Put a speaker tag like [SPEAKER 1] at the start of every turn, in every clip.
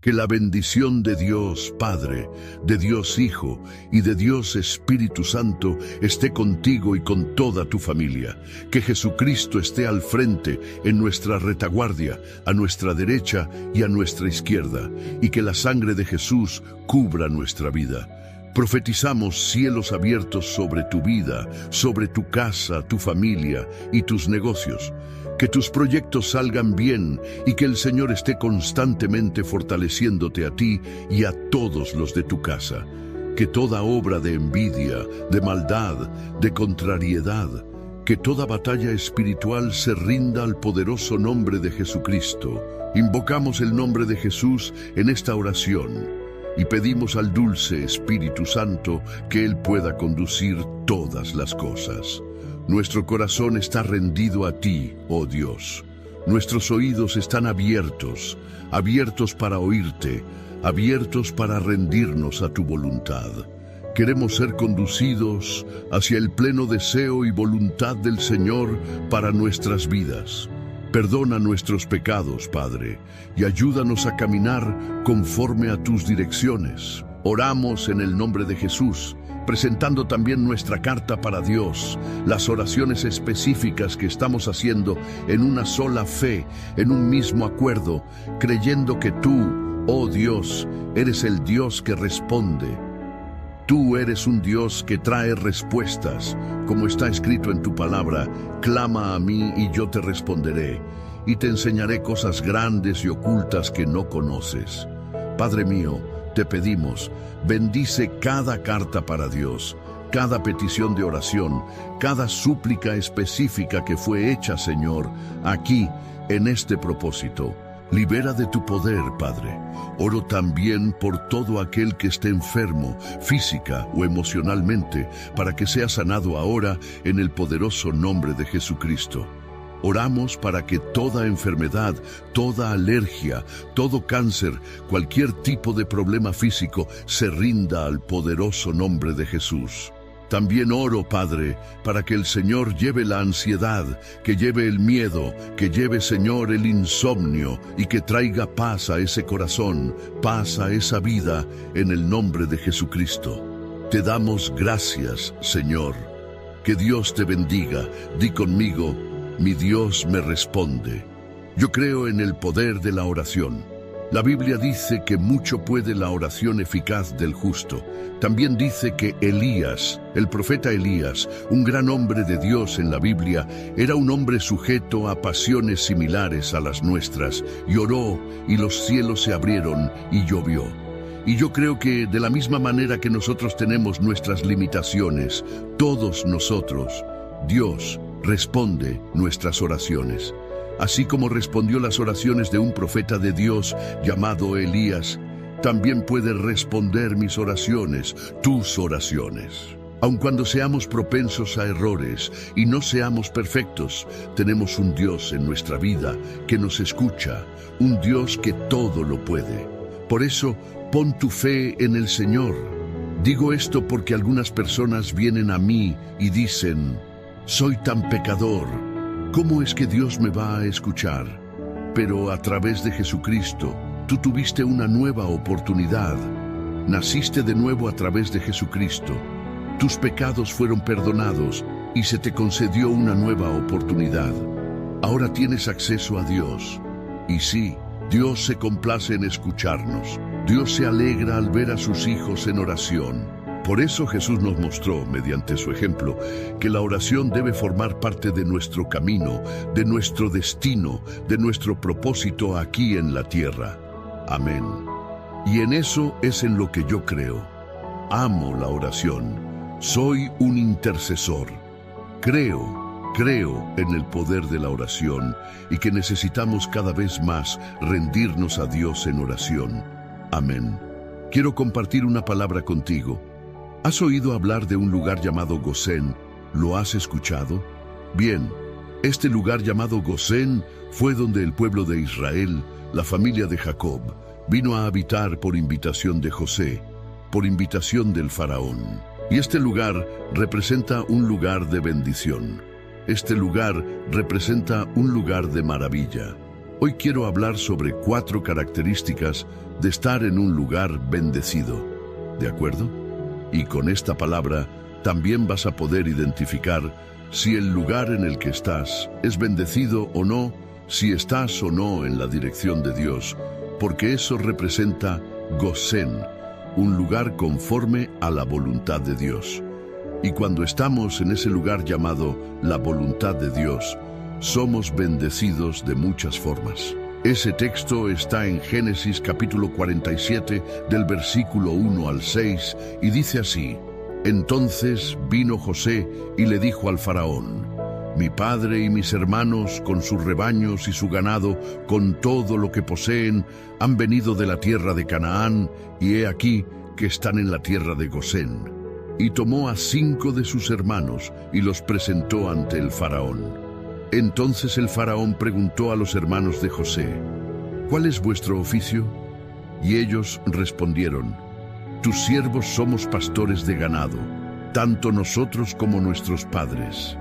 [SPEAKER 1] Que la bendición de Dios Padre, de Dios Hijo y de Dios Espíritu Santo esté contigo y con toda tu familia. Que Jesucristo esté al frente, en nuestra retaguardia, a nuestra derecha y a nuestra izquierda, y que la sangre de Jesús cubra nuestra vida. Profetizamos cielos abiertos sobre tu vida, sobre tu casa, tu familia y tus negocios. Que tus proyectos salgan bien y que el Señor esté constantemente fortaleciéndote a ti y a todos los de tu casa. Que toda obra de envidia, de maldad, de contrariedad, que toda batalla espiritual se rinda al poderoso nombre de Jesucristo. Invocamos el nombre de Jesús en esta oración y pedimos al dulce Espíritu Santo que Él pueda conducir todas las cosas. Nuestro corazón está rendido a ti, oh Dios. Nuestros oídos están abiertos, abiertos para oírte, abiertos para rendirnos a tu voluntad. Queremos ser conducidos hacia el pleno deseo y voluntad del Señor para nuestras vidas. Perdona nuestros pecados, Padre, y ayúdanos a caminar conforme a tus direcciones. Oramos en el nombre de Jesús, presentando también nuestra carta para Dios, las oraciones específicas que estamos haciendo en una sola fe, en un mismo acuerdo, creyendo que tú, oh Dios, eres el Dios que responde. Tú eres un Dios que trae respuestas, como está escrito en tu palabra: clama a mí y yo te responderé, y te enseñaré cosas grandes y ocultas que no conoces. Padre mío, te pedimos, bendice cada carta para Dios, cada petición de oración, cada súplica específica que fue hecha, Señor, aquí, en este propósito. Libera de tu poder, Padre. Oro también por todo aquel que esté enfermo, física o emocionalmente, para que sea sanado ahora en el poderoso nombre de Jesucristo. Oramos para que toda enfermedad, toda alergia, todo cáncer, cualquier tipo de problema físico se rinda al poderoso nombre de Jesús. También oro, Padre, para que el Señor lleve la ansiedad, que lleve el miedo, que lleve, Señor, el insomnio y que traiga paz a ese corazón, paz a esa vida, en el nombre de Jesucristo. Te damos gracias, Señor. Que Dios te bendiga. Di conmigo: mi Dios me responde. Yo creo en el poder de la oración. La Biblia dice que mucho puede la oración eficaz del justo. También dice que Elías, el profeta Elías, un gran hombre de Dios en la Biblia, era un hombre sujeto a pasiones similares a las nuestras, y oró, y los cielos se abrieron, y llovió. Y yo creo que de la misma manera que nosotros tenemos nuestras limitaciones, todos nosotros, Dios responde nuestras oraciones. Así como respondió las oraciones de un profeta de Dios llamado Elías, también puede responder mis oraciones, tus oraciones. Aun cuando seamos propensos a errores y no seamos perfectos, tenemos un Dios en nuestra vida que nos escucha, un Dios que todo lo puede. Por eso, pon tu fe en el Señor. Digo esto porque algunas personas vienen a mí y dicen: soy tan pecador, ¿cómo es que Dios me va a escuchar? Pero a través de Jesucristo, tú tuviste una nueva oportunidad. Naciste de nuevo a través de Jesucristo. Tus pecados fueron perdonados y se te concedió una nueva oportunidad. Ahora tienes acceso a Dios. Y sí, Dios se complace en escucharnos. Dios se alegra al ver a sus hijos en oración. Por eso Jesús nos mostró, mediante su ejemplo, que la oración debe formar parte de nuestro camino, de nuestro destino, de nuestro propósito aquí en la tierra. Amén. Y en eso es en lo que yo creo. Amo la oración. Soy un intercesor. Creo en el poder de la oración y que necesitamos cada vez más rendirnos a Dios en oración. Amén. Quiero compartir una palabra contigo. ¿Has oído hablar de un lugar llamado Gosén? ¿Lo has escuchado? Bien, este lugar llamado Gosén fue donde el pueblo de Israel, la familia de Jacob, vino a habitar por invitación de José, por invitación del faraón. Y este lugar representa un lugar de bendición. Este lugar representa un lugar de maravilla. Hoy quiero hablar sobre 4 características de estar en un lugar bendecido. ¿De acuerdo? Y con esta palabra también vas a poder identificar si el lugar en el que estás es bendecido o no, si estás o no en la dirección de Dios, porque eso representa Gosén, un lugar conforme a la voluntad de Dios. Y cuando estamos en ese lugar llamado la voluntad de Dios, somos bendecidos de muchas formas. Ese texto está en Génesis capítulo 47, del versículo 1 al 6, y dice así: Entonces vino José y le dijo al faraón: Mi padre y mis hermanos, con sus rebaños y su ganado, con todo lo que poseen, han venido de la tierra de Canaán, y he aquí que están en la tierra de Gosén. Y tomó a 5 de sus hermanos y los presentó ante el faraón. Entonces el faraón preguntó a los hermanos de José: ¿Cuál es vuestro oficio? Y ellos respondieron: Tus siervos somos pastores de ganado, tanto nosotros como nuestros padres.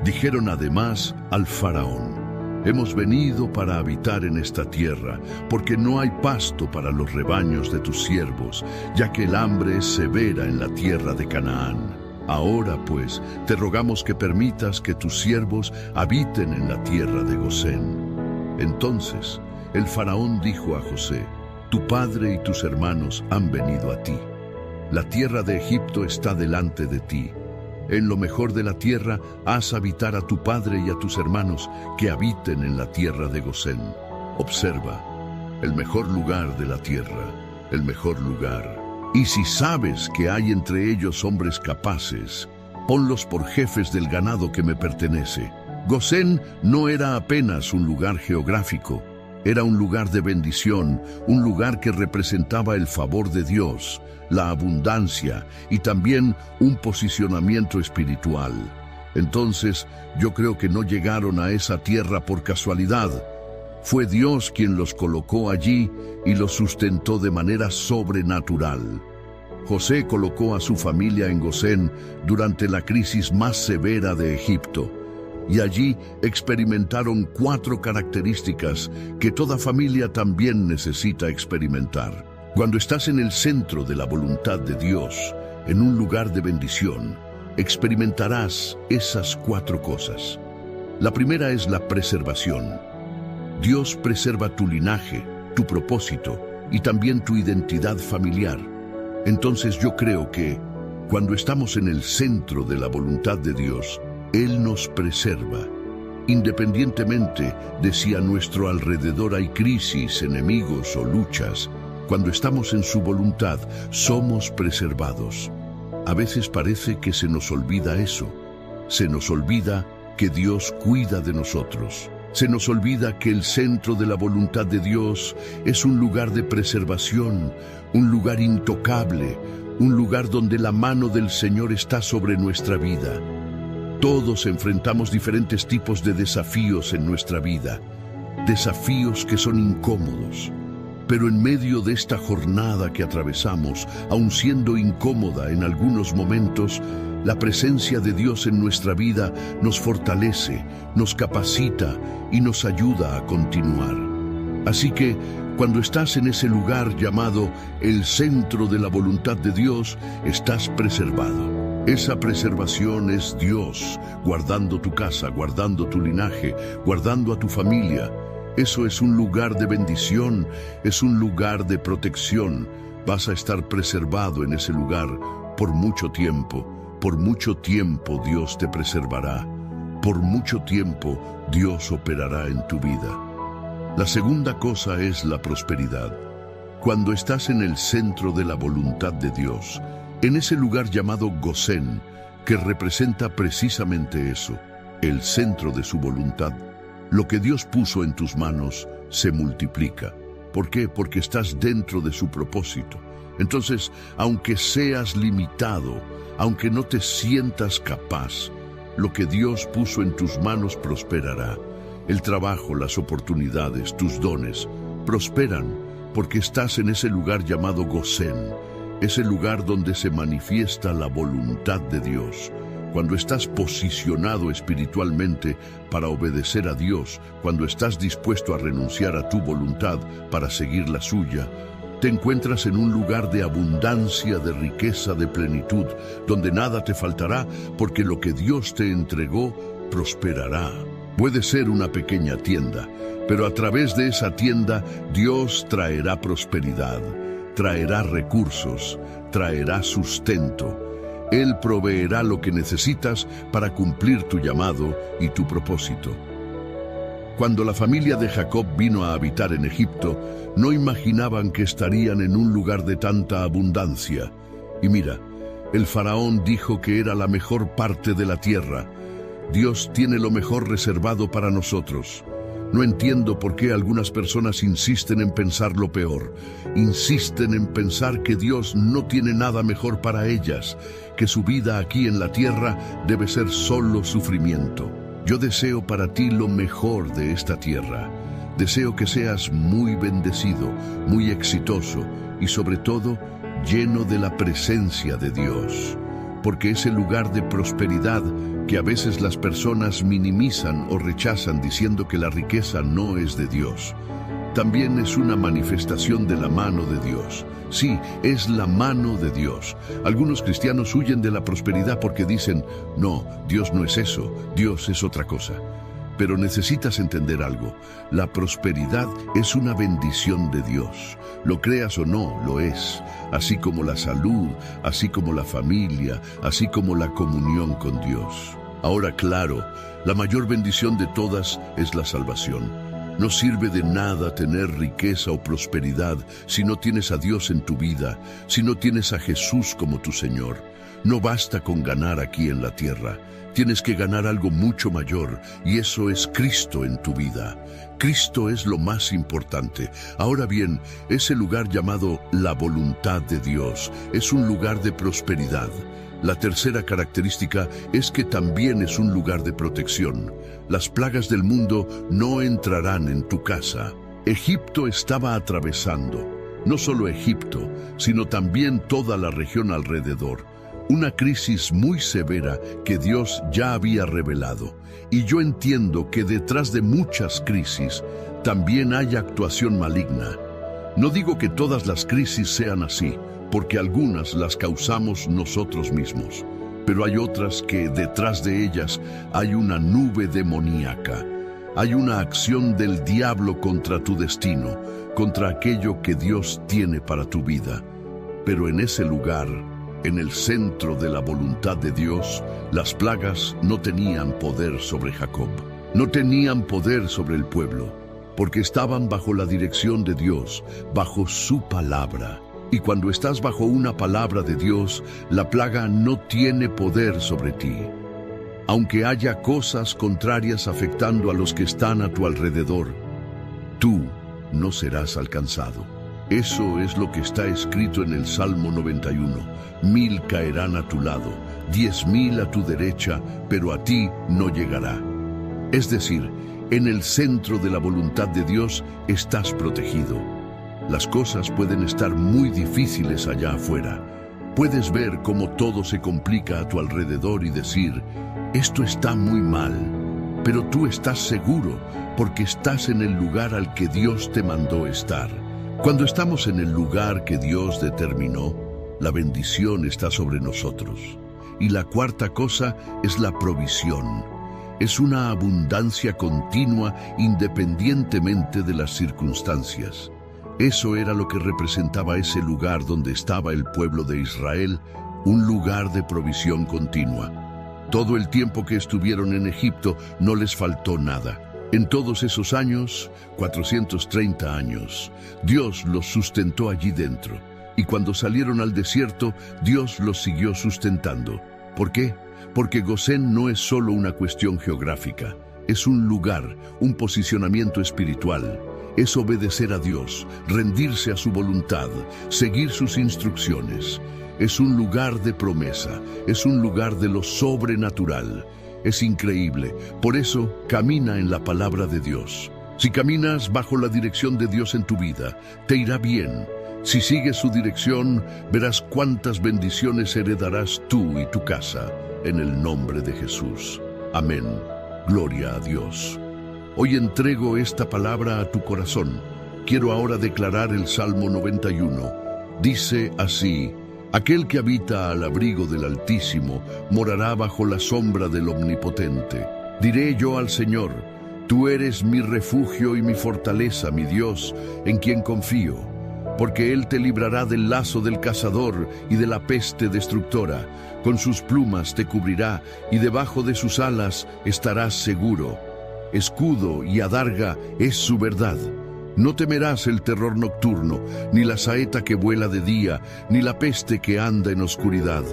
[SPEAKER 1] Dijeron además al faraón: Hemos venido para habitar en esta tierra, porque no hay pasto para los rebaños de tus siervos, ya que el hambre es severa en la tierra de Canaán. Ahora pues, te rogamos que permitas que tus siervos habiten en la tierra de Gosén. Entonces el faraón dijo a José: Tu padre y tus hermanos han venido a ti. La tierra de Egipto está delante de ti. En lo mejor de la tierra haz habitar a tu padre y a tus hermanos, que habiten en la tierra de Gosén. Observa, el mejor lugar de la tierra, el mejor lugar. Y si sabes que hay entre ellos hombres capaces, ponlos por jefes del ganado que me pertenece. Gosén no era apenas un lugar geográfico, era un lugar de bendición, un lugar que representaba el favor de Dios, la abundancia y también un posicionamiento espiritual. Entonces, yo creo que no llegaron a esa tierra por casualidad. Fue Dios quien los colocó allí y los sustentó de manera sobrenatural. José colocó a su familia en Gosén durante la crisis más severa de Egipto, y allí experimentaron 4 características que toda familia también necesita experimentar. Cuando estás en el centro de la voluntad de Dios, en un lugar de bendición, experimentarás esas 4 cosas. La primera es la preservación. Dios preserva tu linaje, tu propósito y también tu identidad familiar. Entonces yo creo que, cuando estamos en el centro de la voluntad de Dios, Él nos preserva, independientemente de si a nuestro alrededor hay crisis, enemigos o luchas. Cuando estamos en su voluntad, somos preservados. A veces parece que se nos olvida eso. Se nos olvida que Dios cuida de nosotros. Se nos olvida que el centro de la voluntad de Dios es un lugar de preservación, un lugar intocable, un lugar donde la mano del Señor está sobre nuestra vida. Todos enfrentamos diferentes tipos de desafíos en nuestra vida, desafíos que son incómodos. Pero en medio de esta jornada que atravesamos, aun siendo incómoda en algunos momentos, la presencia de Dios en nuestra vida nos fortalece, nos capacita y nos ayuda a continuar. Así que, cuando estás en ese lugar llamado el centro de la voluntad de Dios, estás preservado. Esa preservación es Dios, guardando tu casa, guardando tu linaje, guardando a tu familia. Eso es un lugar de bendición, es un lugar de protección. Vas a estar preservado en ese lugar por mucho tiempo. Por mucho tiempo Dios te preservará. Por mucho tiempo Dios operará en tu vida. La segunda cosa es la prosperidad. Cuando estás en el centro de la voluntad de Dios, en ese lugar llamado Gosén, que representa precisamente eso, el centro de su voluntad, lo que Dios puso en tus manos se multiplica. ¿Por qué? Porque estás dentro de su propósito. Entonces, aunque seas limitado, aunque no te sientas capaz, lo que Dios puso en tus manos prosperará. El trabajo, las oportunidades, tus dones, prosperan porque estás en ese lugar llamado Gosén, ese lugar donde se manifiesta la voluntad de Dios. cuando estás posicionado espiritualmente para obedecer a Dios, cuando estás dispuesto a renunciar a tu voluntad para seguir la suya, te encuentras en un lugar de abundancia, de riqueza, de plenitud, donde nada te faltará, porque lo que Dios te entregó prosperará. Puede ser una pequeña tienda, pero a través de esa tienda Dios traerá prosperidad, traerá recursos, traerá sustento. Él proveerá lo que necesitas para cumplir tu llamado y tu propósito. Cuando la familia de Jacob vino a habitar en Egipto, no imaginaban que estarían en un lugar de tanta abundancia. Y mira, el faraón dijo que era la mejor parte de la tierra. Dios tiene lo mejor reservado para nosotros. No entiendo por qué algunas personas insisten en pensar lo peor. Insisten en pensar que Dios no tiene nada mejor para ellas, que su vida aquí en la tierra debe ser solo sufrimiento. Yo deseo para ti lo mejor de esta tierra. Deseo que seas muy bendecido, muy exitoso y sobre todo lleno de la presencia de Dios. Porque ese lugar de prosperidad que a veces las personas minimizan o rechazan diciendo que la riqueza no es de Dios, también es una manifestación de la mano de Dios. Sí, es la mano de Dios. Algunos cristianos huyen de la prosperidad porque dicen, no, Dios no es eso, Dios es otra cosa. Pero necesitas entender algo. La prosperidad es una bendición de Dios. Lo creas o no, lo es. Así como la salud, así como la familia, así como la comunión con Dios. Ahora, claro, la mayor bendición de todas es la salvación. No sirve de nada tener riqueza o prosperidad si no tienes a Dios en tu vida, si no tienes a Jesús como tu Señor. No basta con ganar aquí en la tierra. Tienes que ganar algo mucho mayor, y eso es Cristo en tu vida. Cristo es lo más importante. Ahora bien, ese lugar llamado la voluntad de Dios es un lugar de prosperidad. La tercera característica es que también es un lugar de protección. Las plagas del mundo no entrarán en tu casa. Egipto estaba atravesando, no solo Egipto, sino también toda la región alrededor. Una crisis muy severa que Dios ya había revelado. Y yo entiendo que detrás de muchas crisis también hay actuación maligna. No digo que todas las crisis sean así, porque algunas las causamos nosotros mismos. Pero hay otras que detrás de ellas hay una nube demoníaca. Hay una acción del diablo contra tu destino, contra aquello que Dios tiene para tu vida. Pero en ese lugar, en el centro de la voluntad de Dios, las plagas no tenían poder sobre Jacob. No tenían poder sobre el pueblo, porque estaban bajo la dirección de Dios, bajo su palabra. Y cuando estás bajo una palabra de Dios, la plaga no tiene poder sobre ti. Aunque haya cosas contrarias afectando a los que están a tu alrededor, tú no serás alcanzado. Eso es lo que está escrito en el Salmo 91. 1000 caerán a tu lado, 10,000 a tu derecha, pero a ti no llegará. Es decir, en el centro de la voluntad de Dios estás protegido. Las cosas pueden estar muy difíciles allá afuera. Puedes ver cómo todo se complica a tu alrededor y decir, esto está muy mal, pero tú estás seguro porque estás en el lugar al que Dios te mandó estar. Cuando estamos en el lugar que Dios determinó, la bendición está sobre nosotros. Y la cuarta cosa es la provisión. Es una abundancia continua independientemente de las circunstancias. Eso era lo que representaba ese lugar donde estaba el pueblo de Israel, un lugar de provisión continua. Todo el tiempo que estuvieron en Egipto no les faltó nada. En todos esos años, 430 años, Dios los sustentó allí dentro. Y cuando salieron al desierto, Dios los siguió sustentando. ¿Por qué? Porque Gosén no es solo una cuestión geográfica. Es un lugar, un posicionamiento espiritual. Es obedecer a Dios, rendirse a su voluntad, seguir sus instrucciones. Es un lugar de promesa, es un lugar de lo sobrenatural. Es increíble. Por eso, camina en la palabra de Dios. Si caminas bajo la dirección de Dios en tu vida, te irá bien. Si sigues su dirección, verás cuántas bendiciones heredarás tú y tu casa, en el nombre de Jesús. Amén. Gloria a Dios. Hoy entrego esta palabra a tu corazón. Quiero ahora declarar el Salmo 91. Dice así: aquel que habita al abrigo del Altísimo morará bajo la sombra del Omnipotente. Diré yo al Señor: tú eres mi refugio y mi fortaleza, mi Dios, en quien confío. Porque Él te librará del lazo del cazador y de la peste destructora. Con sus plumas te cubrirá y debajo de sus alas estarás seguro. Escudo y adarga es su verdad. No temerás el terror nocturno, ni la saeta que vuela de día, ni la peste que anda en oscuridad,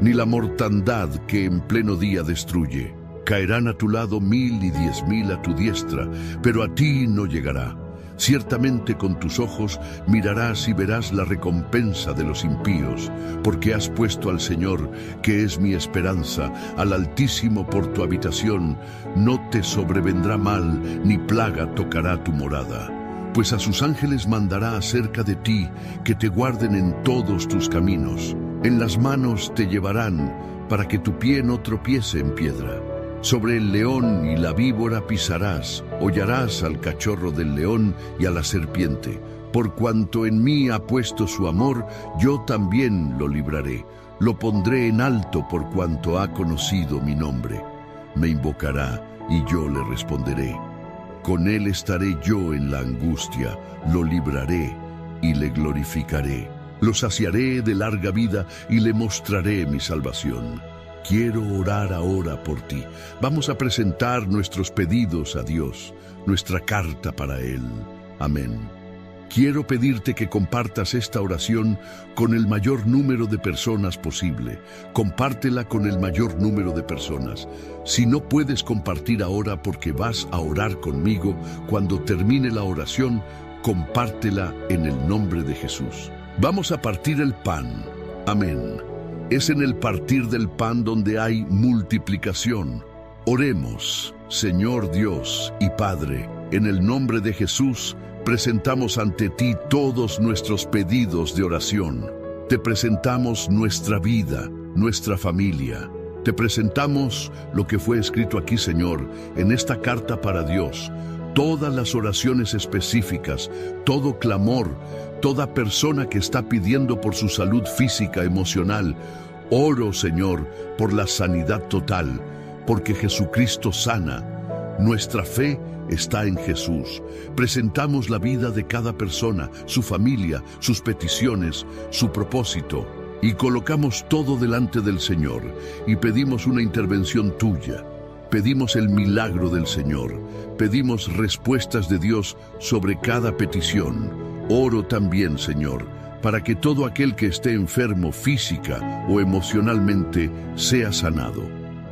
[SPEAKER 1] ni la mortandad que en pleno día destruye. Caerán a tu lado 1000 y 10.000 a tu diestra, pero a ti no llegará. Ciertamente con tus ojos mirarás y verás la recompensa de los impíos, porque has puesto al Señor, que es mi esperanza, al Altísimo por tu habitación. No te sobrevendrá mal, ni plaga tocará tu morada. Pues a sus ángeles mandará acerca de ti, que te guarden en todos tus caminos. En las manos te llevarán, para que tu pie no tropiece en piedra. Sobre el león y la víbora pisarás, hollarás al cachorro del león y a la serpiente. Por cuanto en mí ha puesto su amor, yo también lo libraré. Lo pondré en alto por cuanto ha conocido mi nombre. Me invocará y yo le responderé. Con él estaré yo en la angustia, lo libraré y le glorificaré. Lo saciaré de larga vida y le mostraré mi salvación. Quiero orar ahora por ti. Vamos a presentar nuestros pedidos a Dios, nuestra carta para Él. Amén. Quiero pedirte que compartas esta oración con el mayor número de personas posible. Compártela con el mayor número de personas. Si no puedes compartir ahora porque vas a orar conmigo, cuando termine la oración, compártela en el nombre de Jesús. Vamos a partir el pan. Amén. Es en el partir del pan donde hay multiplicación. Oremos. Señor Dios y Padre, en el nombre de Jesús, presentamos ante ti todos nuestros pedidos de oración. Te presentamos nuestra vida, nuestra familia. Te presentamos lo que fue escrito aquí, Señor, en esta carta para Dios. Todas las oraciones específicas, todo clamor, toda persona que está pidiendo por su salud física, emocional. Oro, Señor, por la sanidad total, porque Jesucristo sana. Nuestra fe está en Jesús. Presentamos la vida de cada persona, su familia, sus peticiones, su propósito, y colocamos todo delante del Señor, y pedimos una intervención tuya. Pedimos el milagro del Señor. Pedimos respuestas de Dios sobre cada petición. Oro también, Señor, para que todo aquel que esté enfermo física o emocionalmente sea sanado.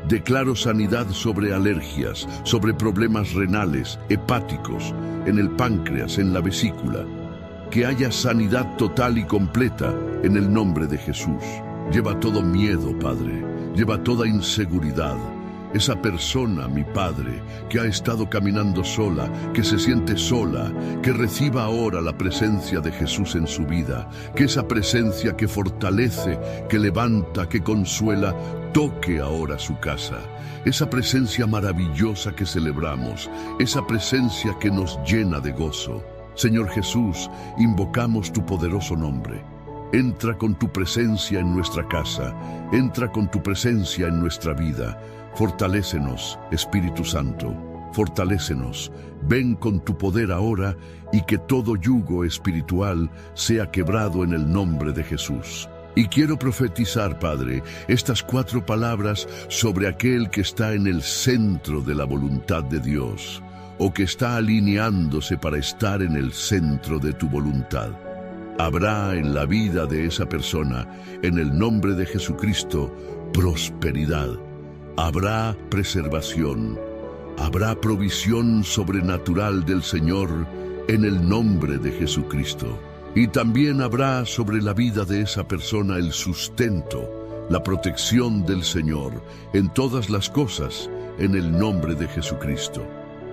[SPEAKER 1] Declaro sanidad sobre alergias, sobre problemas renales, hepáticos, en el páncreas, en la vesícula. Que haya sanidad total y completa en el nombre de Jesús. Lleva todo miedo, Padre. Lleva toda inseguridad. Esa persona, mi Padre, que ha estado caminando sola, que se siente sola, que reciba ahora la presencia de Jesús en su vida, que esa presencia que fortalece, que levanta, que consuela, toque ahora su casa. Esa presencia maravillosa que celebramos, esa presencia que nos llena de gozo. Señor Jesús, invocamos tu poderoso nombre. Entra con tu presencia en nuestra casa, entra con tu presencia en nuestra vida. Fortalécenos, Espíritu Santo, fortalécenos. Ven con tu poder ahora y que todo yugo espiritual sea quebrado en el nombre de Jesús. Y quiero profetizar, Padre, estas 4 palabras sobre aquel que está en el centro de la voluntad de Dios, o que está alineándose para estar en el centro de tu voluntad. Habrá en la vida de esa persona, en el nombre de Jesucristo, prosperidad. Habrá preservación, habrá provisión sobrenatural del Señor en el nombre de Jesucristo. Y también habrá sobre la vida de esa persona el sustento, la protección del Señor en todas las cosas en el nombre de Jesucristo.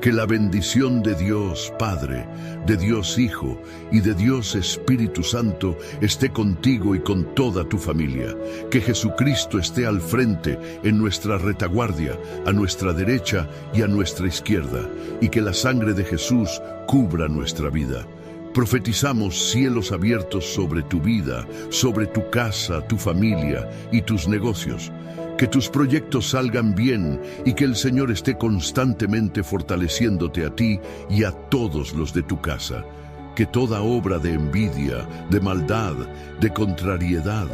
[SPEAKER 1] Que la bendición de Dios Padre, de Dios Hijo y de Dios Espíritu Santo esté contigo y con toda tu familia. Que Jesucristo esté al frente, en nuestra retaguardia, a nuestra derecha y a nuestra izquierda, y que la sangre de Jesús cubra nuestra vida. Profetizamos cielos abiertos sobre tu vida, sobre tu casa, tu familia y tus negocios. Que tus proyectos salgan bien y que el Señor esté constantemente fortaleciéndote a ti y a todos los de tu casa. Que toda obra de envidia, de maldad, de contrariedad,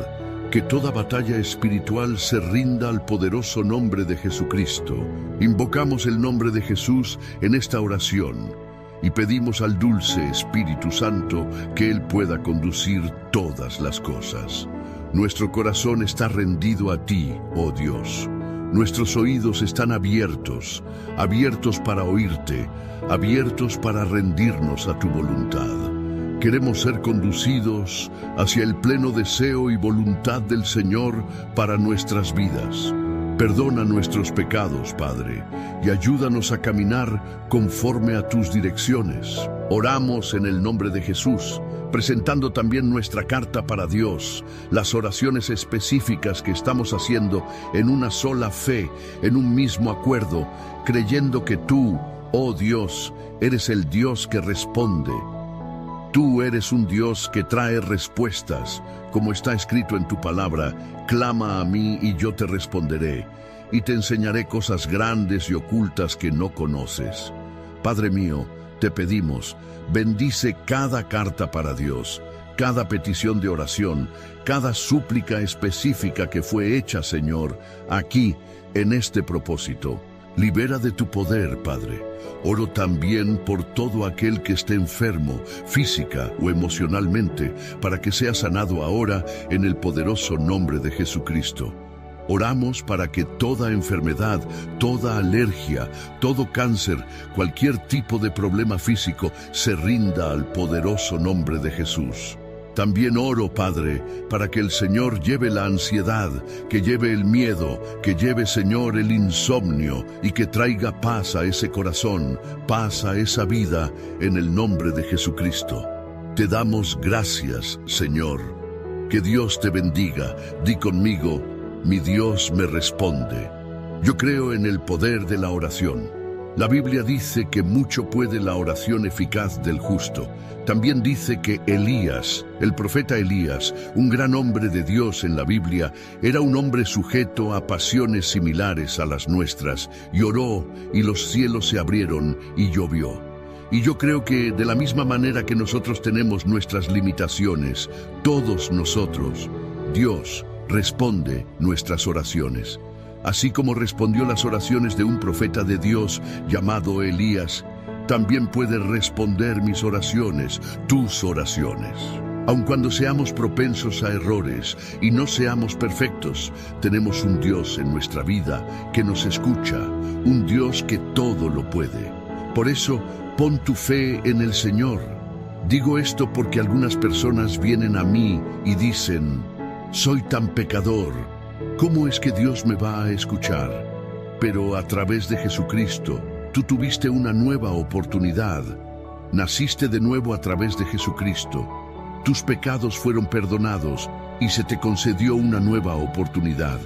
[SPEAKER 1] que toda batalla espiritual se rinda al poderoso nombre de Jesucristo. Invocamos el nombre de Jesús en esta oración y pedimos al dulce Espíritu Santo que Él pueda conducir todas las cosas. Nuestro corazón está rendido a ti, oh Dios. Nuestros oídos están abiertos, abiertos para oírte, abiertos para rendirnos a tu voluntad. Queremos ser conducidos hacia el pleno deseo y voluntad del Señor para nuestras vidas. Perdona nuestros pecados, Padre, y ayúdanos a caminar conforme a tus direcciones. Oramos en el nombre de Jesús, presentando también nuestra carta para Dios, las oraciones específicas que estamos haciendo en una sola fe, en un mismo acuerdo, creyendo que tú, oh Dios, eres el Dios que responde. Tú eres un Dios que trae respuestas, como está escrito en tu palabra: clama a mí y yo te responderé, y te enseñaré cosas grandes y ocultas que no conoces. Padre mío, te pedimos, bendice cada carta para Dios, cada petición de oración, cada súplica específica que fue hecha, Señor, aquí, en este propósito. Libera de tu poder, Padre. Oro también por todo aquel que esté enfermo, física o emocionalmente, para que sea sanado ahora en el poderoso nombre de Jesucristo. Oramos para que toda enfermedad, toda alergia, todo cáncer, cualquier tipo de problema físico se rinda al poderoso nombre de Jesús. También oro, Padre, para que el Señor lleve la ansiedad, que lleve el miedo, que lleve, Señor, el insomnio y que traiga paz a ese corazón, paz a esa vida, en el nombre de Jesucristo. Te damos gracias, Señor. Que Dios te bendiga. Di conmigo: mi Dios me responde. Yo creo en el poder de la oración. La Biblia dice que mucho puede la oración eficaz del justo. También dice que Elías, el profeta Elías, un gran hombre de Dios en la Biblia, era un hombre sujeto a pasiones similares a las nuestras, y oró, y los cielos se abrieron, y llovió. Y yo creo que de la misma manera que nosotros tenemos nuestras limitaciones, todos nosotros, Dios responde nuestras oraciones. Así como respondió las oraciones de un profeta de Dios llamado Elías, también puede responder mis oraciones, tus oraciones. Aun cuando seamos propensos a errores y no seamos perfectos, tenemos un Dios en nuestra vida que nos escucha, un Dios que todo lo puede. Por eso, pon tu fe en el Señor. Digo esto porque algunas personas vienen a mí y dicen: soy tan pecador, ¿cómo es que Dios me va a escuchar? Pero a través de Jesucristo, tú tuviste una nueva oportunidad. Naciste de nuevo a través de Jesucristo. Tus pecados fueron perdonados y se te concedió una nueva oportunidad.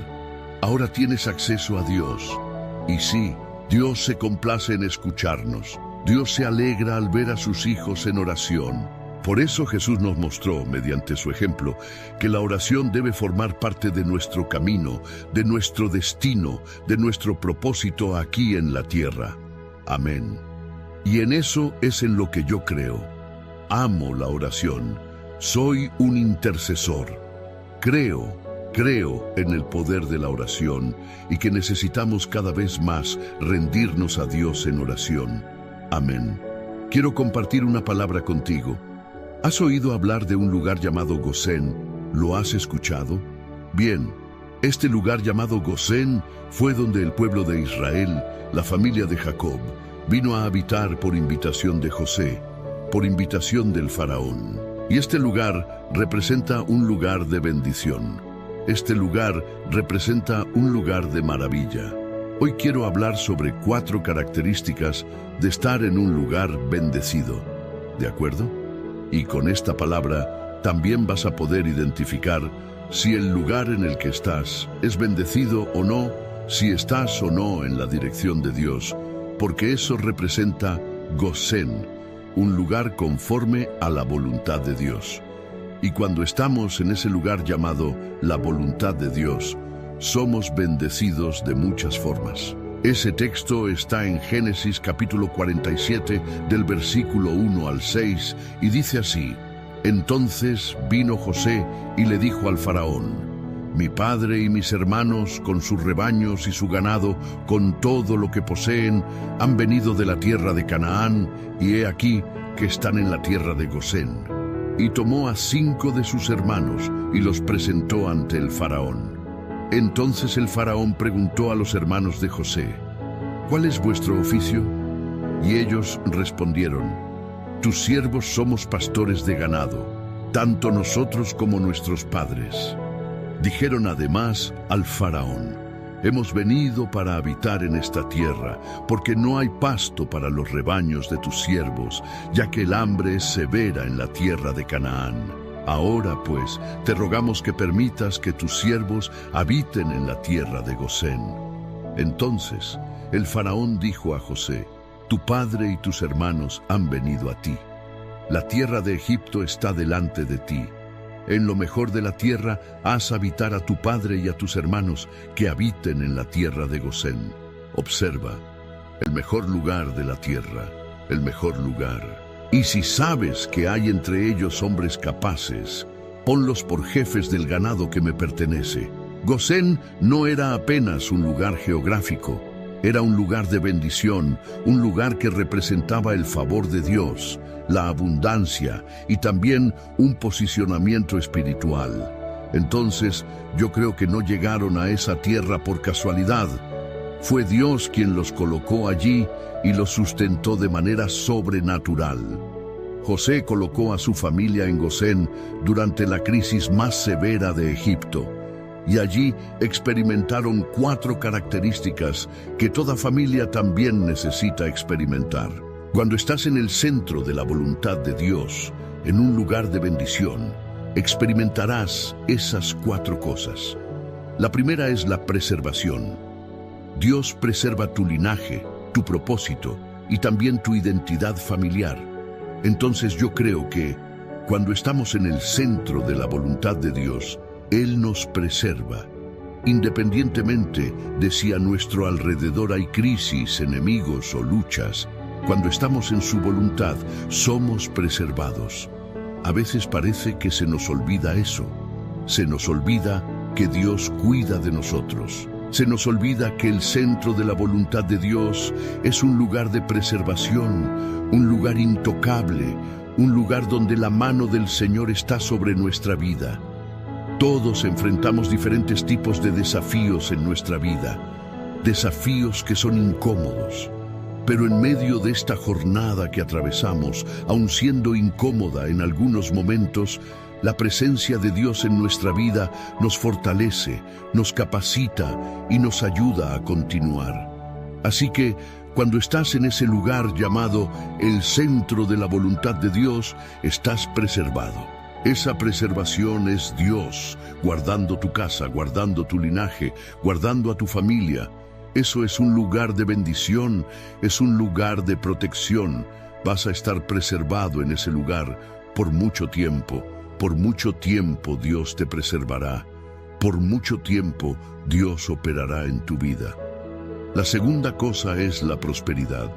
[SPEAKER 1] Ahora tienes acceso a Dios. Y sí, Dios se complace en escucharnos. Dios se alegra al ver a sus hijos en oración. Por eso Jesús nos mostró, mediante su ejemplo, que la oración debe formar parte de nuestro camino, de nuestro destino, de nuestro propósito aquí en la tierra. Amén. Y en eso es en lo que yo creo. Amo la oración. Soy un intercesor. Creo en el poder de la oración y que necesitamos cada vez más rendirnos a Dios en oración. Amén. Quiero compartir una palabra contigo. ¿Has oído hablar de un lugar llamado Gosén? ¿Lo has escuchado? Bien, este lugar llamado Gosén fue donde el pueblo de Israel, la familia de Jacob, vino a habitar por invitación de José, por invitación del faraón. Y este lugar representa un lugar de bendición. Este lugar representa un lugar de maravilla. Hoy quiero hablar sobre 4 características de estar en un lugar bendecido. ¿De acuerdo? Y con esta palabra también vas a poder identificar si el lugar en el que estás es bendecido o no, si estás o no en la dirección de Dios, porque eso representa Gosén, un lugar conforme a la voluntad de Dios. Y cuando estamos en ese lugar llamado la voluntad de Dios, somos bendecidos de muchas formas. Ese texto está en Génesis capítulo 47 del versículo 1 al 6 y dice así: Entonces vino José y le dijo al faraón: Mi padre y mis hermanos con sus rebaños y su ganado, con todo lo que poseen, han venido de la tierra de Canaán, y he aquí que están en la tierra de Gosén. Y tomó a 5 de sus hermanos y los presentó ante el faraón. Entonces el faraón preguntó a los hermanos de José: ¿Cuál es vuestro oficio? Y ellos respondieron: Tus siervos somos pastores de ganado, tanto nosotros como nuestros padres. Dijeron además al faraón: Hemos venido para habitar en esta tierra, porque no hay pasto para los rebaños de tus siervos, ya que el hambre es severa en la tierra de Canaán. Ahora pues, te rogamos que permitas que tus siervos habiten en la tierra de Gosén. Entonces el faraón dijo a José: Tu padre y tus hermanos han venido a ti. La tierra de Egipto está delante de ti. En lo mejor de la tierra haz habitar a tu padre y a tus hermanos, que habiten en la tierra de Gosén. Observa, el mejor lugar de la tierra, el mejor lugar. Y si sabes que hay entre ellos hombres capaces, ponlos por jefes del ganado que me pertenece. Gosén no era apenas un lugar geográfico, era un lugar de bendición, un lugar que representaba el favor de Dios, la abundancia y también un posicionamiento espiritual. Entonces, yo creo que no llegaron a esa tierra por casualidad. Fue Dios quien los colocó allí y los sustentó de manera sobrenatural. José colocó a su familia en Gosén durante la crisis más severa de Egipto, y allí experimentaron 4 características que toda familia también necesita experimentar. Cuando estás en el centro de la voluntad de Dios, en un lugar de bendición, experimentarás esas 4 cosas. La primera es la preservación. Dios preserva tu linaje, tu propósito y también tu identidad familiar. Entonces yo creo que cuando estamos en el centro de la voluntad de Dios, Él nos preserva. Independientemente de si a nuestro alrededor hay crisis, enemigos o luchas, cuando estamos en su voluntad, somos preservados. A veces parece que se nos olvida eso. Se nos olvida que Dios cuida de nosotros. Se nos olvida que el centro de la voluntad de Dios es un lugar de preservación, un lugar intocable, un lugar donde la mano del Señor está sobre nuestra vida. Todos enfrentamos diferentes tipos de desafíos en nuestra vida, desafíos que son incómodos. Pero en medio de esta jornada que atravesamos, aun siendo incómoda en algunos momentos, la presencia de Dios en nuestra vida nos fortalece, nos capacita y nos ayuda a continuar. Así que, cuando estás en ese lugar llamado el centro de la voluntad de Dios, estás preservado. Esa preservación es Dios, guardando tu casa, guardando tu linaje, guardando a tu familia. Eso es un lugar de bendición, es un lugar de protección. Vas a estar preservado en ese lugar por mucho tiempo. Por mucho tiempo Dios te preservará. Por mucho tiempo Dios operará en tu vida. La segunda cosa es la prosperidad.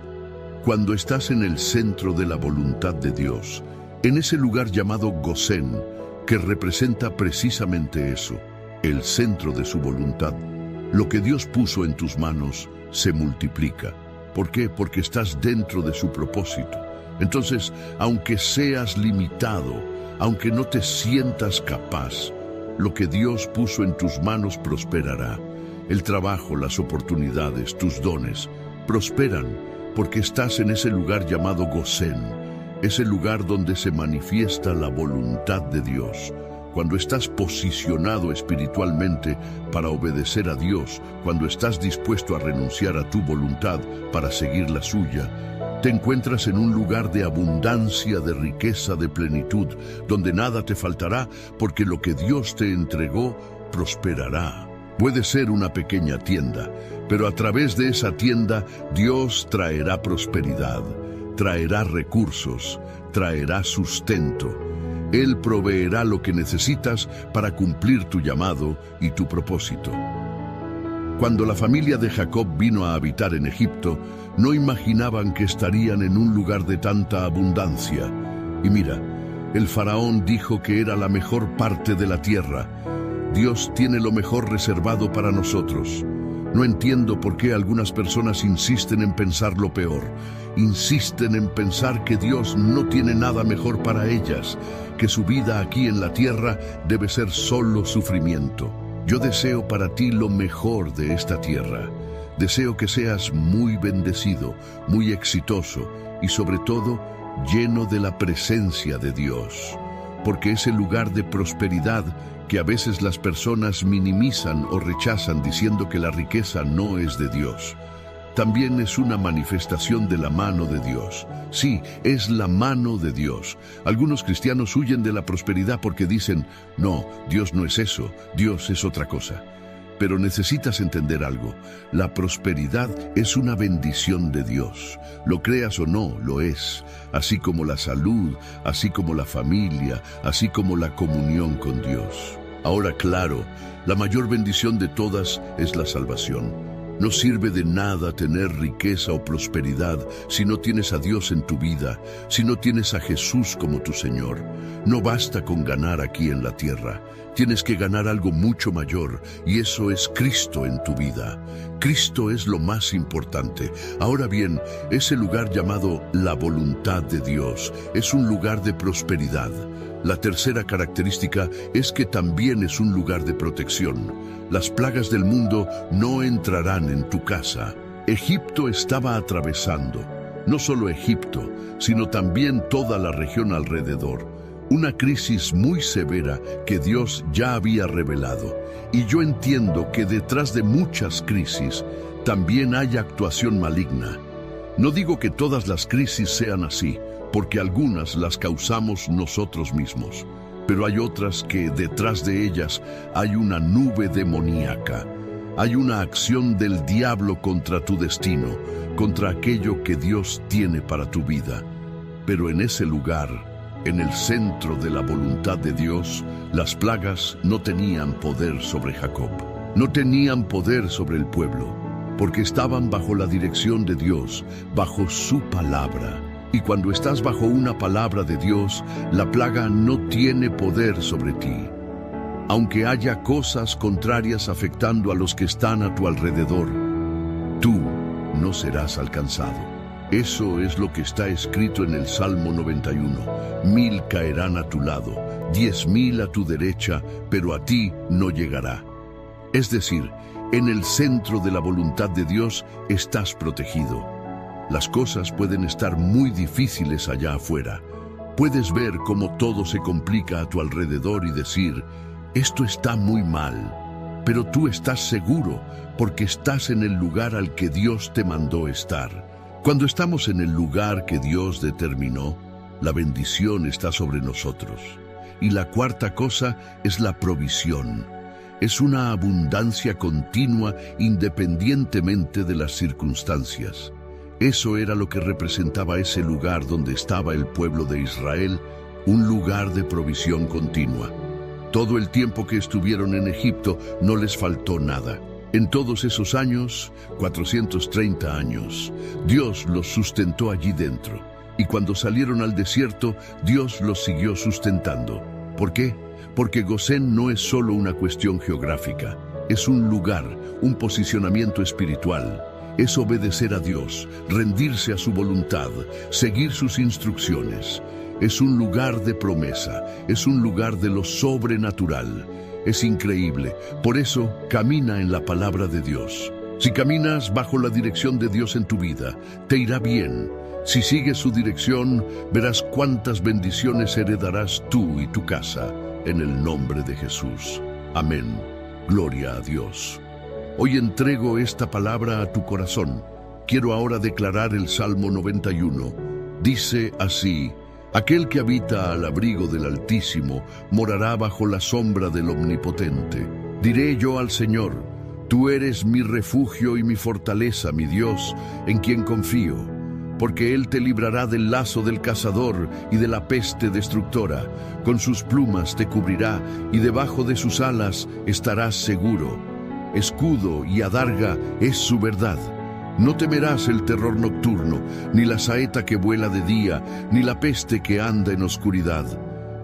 [SPEAKER 1] Cuando estás en el centro de la voluntad de Dios, en ese lugar llamado Gosén, que representa precisamente eso, el centro de su voluntad, lo que Dios puso en tus manos se multiplica. ¿Por qué? Porque estás dentro de su propósito. Entonces, aunque seas limitado, aunque no te sientas capaz, lo que Dios puso en tus manos prosperará. El trabajo, las oportunidades, tus dones, prosperan porque estás en ese lugar llamado Gosén, ese lugar donde se manifiesta la voluntad de Dios. cuando estás posicionado espiritualmente para obedecer a Dios, cuando estás dispuesto a renunciar a tu voluntad para seguir la suya, te encuentras en un lugar de abundancia, de riqueza, de plenitud, donde nada te faltará, porque lo que Dios te entregó prosperará. Puede ser una pequeña tienda, pero a través de esa tienda Dios traerá prosperidad, traerá recursos, traerá sustento. Él proveerá lo que necesitas para cumplir tu llamado y tu propósito. Cuando la familia de Jacob vino a habitar en Egipto, no imaginaban que estarían en un lugar de tanta abundancia. Y mira, el faraón dijo que era la mejor parte de la tierra. Dios tiene lo mejor reservado para nosotros. No entiendo por qué algunas personas insisten en pensar lo peor. Insisten en pensar que Dios no tiene nada mejor para ellas, que su vida aquí en la tierra debe ser solo sufrimiento. Yo deseo para ti lo mejor de esta tierra. Deseo que seas muy bendecido, muy exitoso y sobre todo lleno de la presencia de Dios. Porque ese lugar de prosperidad que a veces las personas minimizan o rechazan diciendo que la riqueza no es de Dios, también es una manifestación de la mano de Dios. Sí, es la mano de Dios. Algunos cristianos huyen de la prosperidad porque dicen, no, Dios no es eso, Dios es otra cosa. Pero necesitas entender algo. La prosperidad es una bendición de Dios. Lo creas o no, lo es. Así como la salud, así como la familia, así como la comunión con Dios. Ahora, claro, la mayor bendición de todas es la salvación. No sirve de nada tener riqueza o prosperidad si no tienes a Dios en tu vida, si no tienes a Jesús como tu Señor. No basta con ganar aquí en la tierra. Tienes que ganar algo mucho mayor, y eso es Cristo en tu vida. Cristo es lo más importante. Ahora bien, ese lugar llamado la voluntad de Dios es un lugar de prosperidad. La tercera característica es que también es un lugar de protección. Las plagas del mundo no entrarán en tu casa. Egipto estaba atravesando, no solo Egipto, sino también toda la región alrededor, una crisis muy severa que Dios ya había revelado. Y yo entiendo que detrás de muchas crisis también hay actuación maligna. No digo que todas las crisis sean así, porque algunas las causamos nosotros mismos, pero hay otras que detrás de ellas hay una nube demoníaca. Hay una acción del diablo contra tu destino, contra aquello que Dios tiene para tu vida. Pero en ese lugar, en el centro de la voluntad de Dios, las plagas no tenían poder sobre Jacob. No tenían poder sobre el pueblo, porque estaban bajo la dirección de Dios, bajo su palabra. Y cuando estás bajo una palabra de Dios, la plaga no tiene poder sobre ti. Aunque haya cosas contrarias afectando a los que están a tu alrededor, tú no serás alcanzado. Eso es lo que está escrito en el Salmo 91. 1000 caerán a tu lado, 10,000 a tu derecha, pero a ti no llegará. Es decir, en el centro de la voluntad de Dios estás protegido. Las cosas pueden estar muy difíciles allá afuera. Puedes ver cómo todo se complica a tu alrededor y decir, esto está muy mal. Pero tú estás seguro porque estás en el lugar al que Dios te mandó estar. Cuando estamos en el lugar que Dios determinó, la bendición está sobre nosotros. Y la cuarta cosa es la provisión. Es una abundancia continua independientemente de las circunstancias. Eso era lo que representaba ese lugar donde estaba el pueblo de Israel, un lugar de provisión continua. Todo el tiempo que estuvieron en Egipto no les faltó nada. En todos esos años, 430 años, Dios los sustentó allí dentro. Y cuando salieron al desierto, Dios los siguió sustentando. ¿Por qué? Porque Gosén no es solo una cuestión geográfica. Es un lugar, un posicionamiento espiritual. Es obedecer a Dios, rendirse a su voluntad, seguir sus instrucciones. Es un lugar de promesa, es un lugar de lo sobrenatural. Es increíble, por eso camina en la palabra de Dios. Si caminas bajo la dirección de Dios en tu vida, te irá bien. Si sigues su dirección, verás cuántas bendiciones heredarás tú y tu casa. en el nombre de Jesús. Amén. Gloria a Dios. Hoy entrego esta palabra a tu corazón. Quiero ahora declarar el Salmo 91. Dice así: aquel que habita al abrigo del Altísimo morará bajo la sombra del Omnipotente. Diré yo al Señor: tú eres mi refugio y mi fortaleza, mi Dios, en quien confío. Porque Él te librará del lazo del cazador y de la peste destructora. Con sus plumas te cubrirá y debajo de sus alas estarás seguro. Escudo y adarga es su verdad. No temerás el terror nocturno, ni la saeta que vuela de día, ni la peste que anda en oscuridad,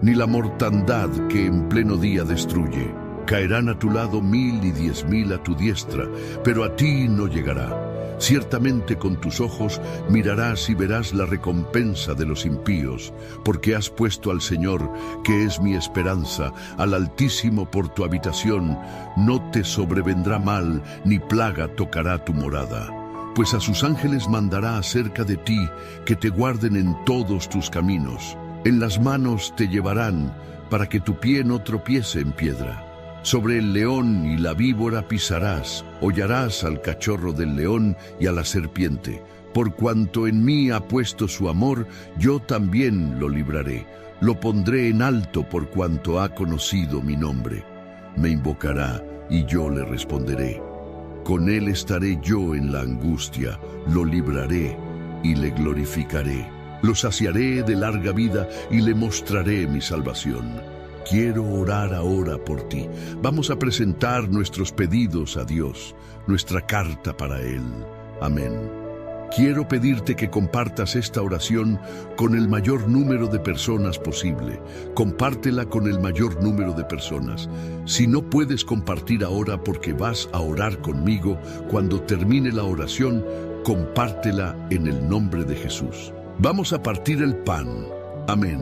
[SPEAKER 1] ni la mortandad que en pleno día destruye. Caerán a tu lado 1000 y 10.000 a tu diestra, pero a ti no llegará. Ciertamente con tus ojos mirarás y verás la recompensa de los impíos, porque has puesto al Señor, que es mi esperanza, al Altísimo por tu habitación. No te sobrevendrá mal, ni plaga tocará tu morada. Pues a sus ángeles mandará acerca de ti, que te guarden en todos tus caminos. En las manos te llevarán, para que tu pie no tropiece en piedra. Sobre el león y la víbora pisarás, hollarás al cachorro del león y a la serpiente. Por cuanto en mí ha puesto su amor, yo también lo libraré. Lo pondré en alto por cuanto ha conocido mi nombre. Me invocará y yo le responderé. Con él estaré yo en la angustia, lo libraré y le glorificaré. Lo saciaré de larga vida y le mostraré mi salvación. Quiero orar ahora por ti. Vamos a presentar nuestros pedidos a Dios, nuestra carta para Él. Amén. Quiero pedirte que compartas esta oración con el mayor número de personas posible. Compártela con el mayor número de personas. Si no puedes compartir ahora porque vas a orar conmigo, cuando termine la oración, compártela en el nombre de Jesús. Vamos a partir el pan. Amén.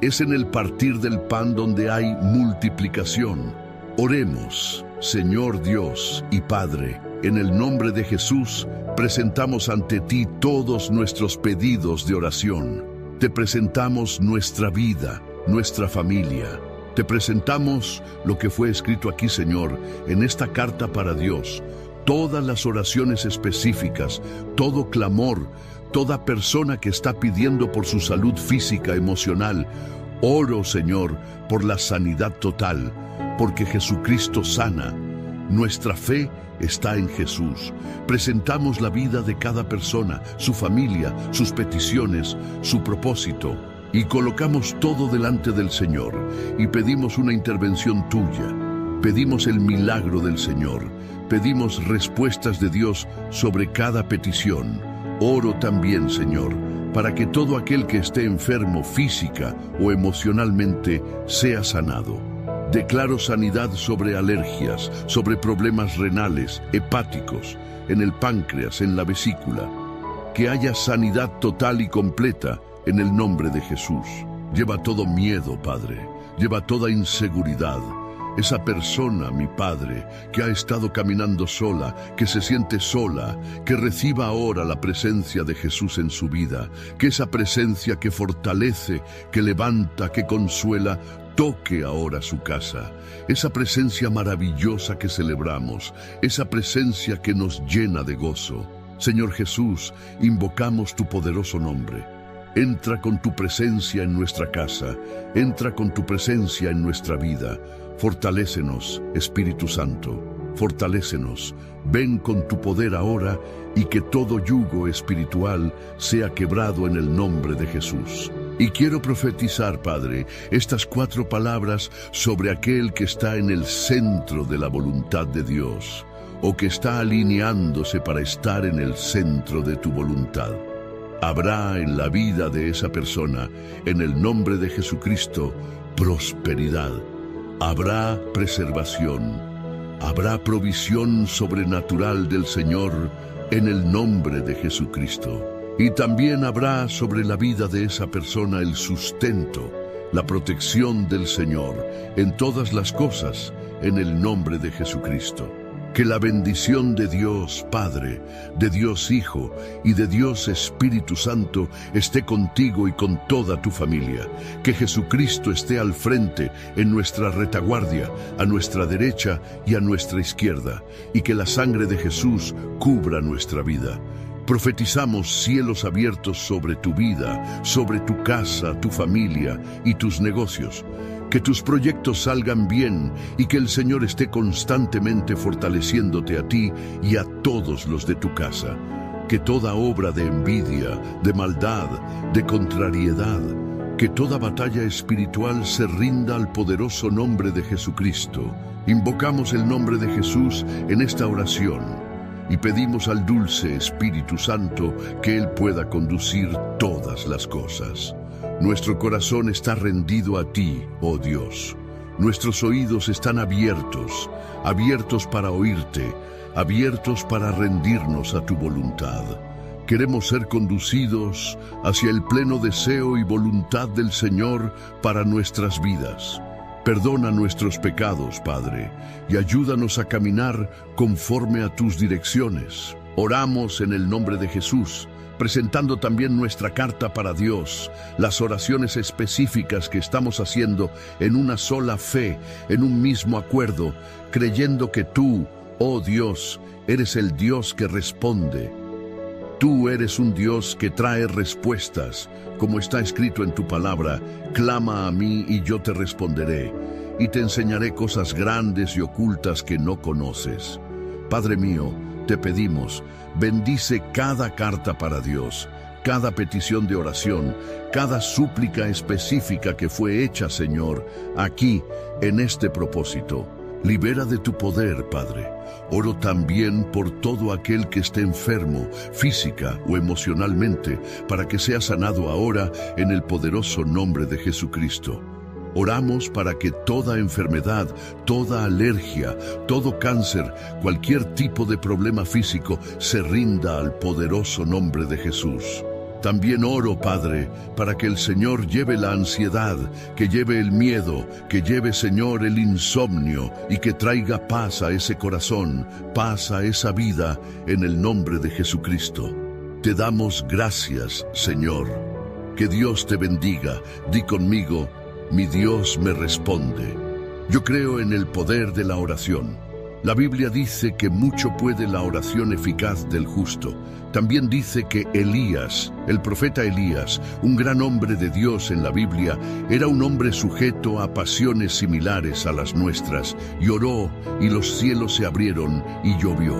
[SPEAKER 1] Es en el partir del pan donde hay multiplicación. Oremos. Señor Dios y Padre, en el nombre de Jesús, presentamos ante ti todos nuestros pedidos de oración. Te presentamos nuestra vida, nuestra familia. Te presentamos lo que fue escrito aquí, Señor, en esta carta para Dios. Todas las oraciones específicas, todo clamor, toda persona que está pidiendo por su salud física, emocional. Oro, Señor, por la sanidad total, porque Jesucristo sana. Nuestra fe está en Jesús. Presentamos la vida de cada persona, su familia, sus peticiones, su propósito, y colocamos todo delante del Señor, y pedimos una intervención tuya. Pedimos el milagro del Señor. Pedimos respuestas de Dios sobre cada petición. Oro también, Señor, para que todo aquel que esté enfermo física o emocionalmente sea sanado. Declaro sanidad sobre alergias, sobre problemas renales, hepáticos, en el páncreas, en la vesícula. Que haya sanidad total y completa en el nombre de Jesús. Lleva todo miedo, Padre. Lleva toda inseguridad. Esa persona, mi Padre, que ha estado caminando sola, que se siente sola, que reciba ahora la presencia de Jesús en su vida, que esa presencia que fortalece, que levanta, que consuela, toque ahora su casa. Esa presencia maravillosa que celebramos, esa presencia que nos llena de gozo. Señor Jesús, invocamos tu poderoso nombre. Entra con tu presencia en nuestra casa, entra con tu presencia en nuestra vida. Fortalécenos, Espíritu Santo, fortalécenos. Ven con tu poder ahora y que todo yugo espiritual sea quebrado en el nombre de Jesús. Y quiero profetizar, Padre, estas 4 palabras sobre aquel que está en el centro de la voluntad de Dios, o que está alineándose para estar en el centro de tu voluntad. Habrá en la vida de esa persona, en el nombre de Jesucristo, prosperidad. Habrá preservación, habrá provisión sobrenatural del Señor en el nombre de Jesucristo. Y también habrá sobre la vida de esa persona el sustento, la protección del Señor en todas las cosas en el nombre de Jesucristo. Que la bendición de Dios Padre, de Dios Hijo y de Dios Espíritu Santo esté contigo y con toda tu familia. Que Jesucristo esté al frente, en nuestra retaguardia, a nuestra derecha y a nuestra izquierda, y que la sangre de Jesús cubra nuestra vida. Profetizamos cielos abiertos sobre tu vida, sobre tu casa, tu familia y tus negocios. Que tus proyectos salgan bien y que el Señor esté constantemente fortaleciéndote a ti y a todos los de tu casa. Que toda obra de envidia, de maldad, de contrariedad, que toda batalla espiritual se rinda al poderoso nombre de Jesucristo. Invocamos el nombre de Jesús en esta oración y pedimos al dulce Espíritu Santo que Él pueda conducir todas las cosas. Nuestro corazón está rendido a ti, oh Dios. Nuestros oídos están abiertos, abiertos para oírte, abiertos para rendirnos a tu voluntad. Queremos ser conducidos hacia el pleno deseo y voluntad del Señor para nuestras vidas. Perdona nuestros pecados, Padre, y ayúdanos a caminar conforme a tus direcciones. Oramos en el nombre de Jesús, presentando también nuestra carta para Dios, las oraciones específicas que estamos haciendo en una sola fe, en un mismo acuerdo, creyendo que tú, oh Dios, eres el Dios que responde. Tú eres un Dios que trae respuestas, como está escrito en tu palabra: clama a mí y yo te responderé, y te enseñaré cosas grandes y ocultas que no conoces. Padre mío, te pedimos, bendice cada carta para Dios, cada petición de oración, cada súplica específica que fue hecha, Señor, aquí, en este propósito. Libera de tu poder, Padre. Oro también por todo aquel que esté enfermo, física o emocionalmente, para que sea sanado ahora en el poderoso nombre de Jesucristo. Oramos para que toda enfermedad, toda alergia, todo cáncer, cualquier tipo de problema físico se rinda al poderoso nombre de Jesús. También oro, Padre, para que el Señor lleve la ansiedad, que lleve el miedo, que lleve, Señor, el insomnio y que traiga paz a ese corazón, paz a esa vida, en el nombre de Jesucristo. Te damos gracias, Señor. Que Dios te bendiga. Di conmigo: mi Dios me responde. Yo creo en el poder de la oración. La Biblia dice que mucho puede la oración eficaz del justo. También dice que Elías, el profeta Elías, un gran hombre de Dios en la Biblia, era un hombre sujeto a pasiones similares a las nuestras, y oró, y los cielos se abrieron, y llovió.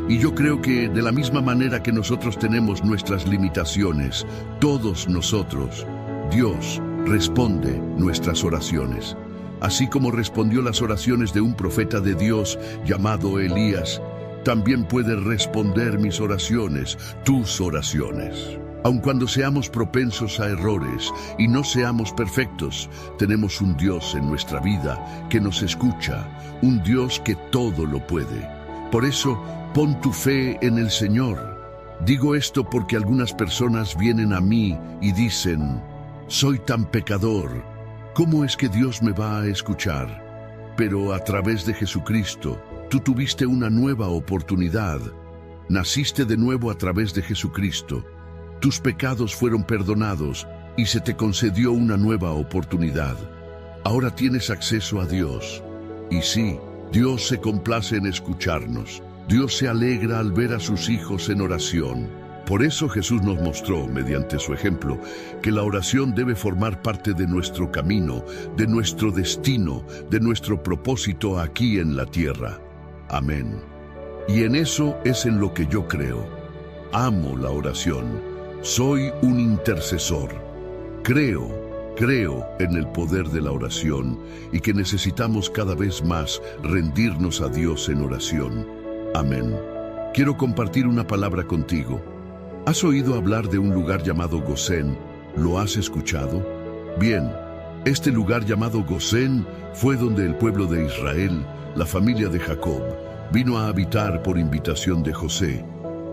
[SPEAKER 1] Y yo creo que de la misma manera que nosotros tenemos nuestras limitaciones, todos nosotros, Dios responde nuestras oraciones. Así como respondió las oraciones de un profeta de Dios llamado Elías, también puede responder mis oraciones, tus oraciones. Aun cuando seamos propensos a errores y no seamos perfectos, tenemos un Dios en nuestra vida que nos escucha, un Dios que todo lo puede. Por eso, pon tu fe en el Señor. Digo esto porque algunas personas vienen a mí y dicen: soy tan pecador, ¿cómo es que Dios me va a escuchar? Pero a través de Jesucristo, tú tuviste una nueva oportunidad. Naciste de nuevo a través de Jesucristo. Tus pecados fueron perdonados y se te concedió una nueva oportunidad. Ahora tienes acceso a Dios. Y sí, Dios se complace en escucharnos. Dios se alegra al ver a sus hijos en oración. Por eso Jesús nos mostró, mediante su ejemplo, que la oración debe formar parte de nuestro camino, de nuestro destino, de nuestro propósito aquí en la tierra. Amén. Y en eso es en lo que yo creo. Amo la oración. Soy un intercesor. Creo en el poder de la oración y que necesitamos cada vez más rendirnos a Dios en oración. Amén. Quiero compartir una palabra contigo. ¿Has oído hablar de un lugar llamado Gosén? ¿Lo has escuchado? Bien, este lugar llamado Gosén fue donde el pueblo de Israel, la familia de Jacob, vino a habitar por invitación de José,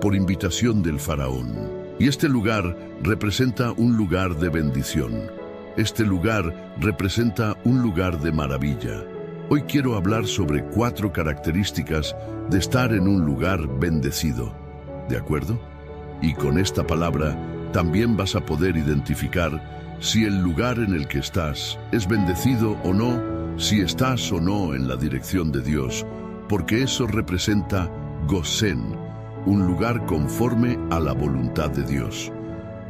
[SPEAKER 1] por invitación del faraón. Y este lugar representa un lugar de bendición. Este lugar representa un lugar de maravilla. Hoy quiero hablar sobre 4 características de estar en un lugar bendecido. ¿De acuerdo? Y con esta palabra también vas a poder identificar si el lugar en el que estás es bendecido o no, si estás o no en la dirección de Dios, porque eso representa Gosén, un lugar conforme a la voluntad de Dios.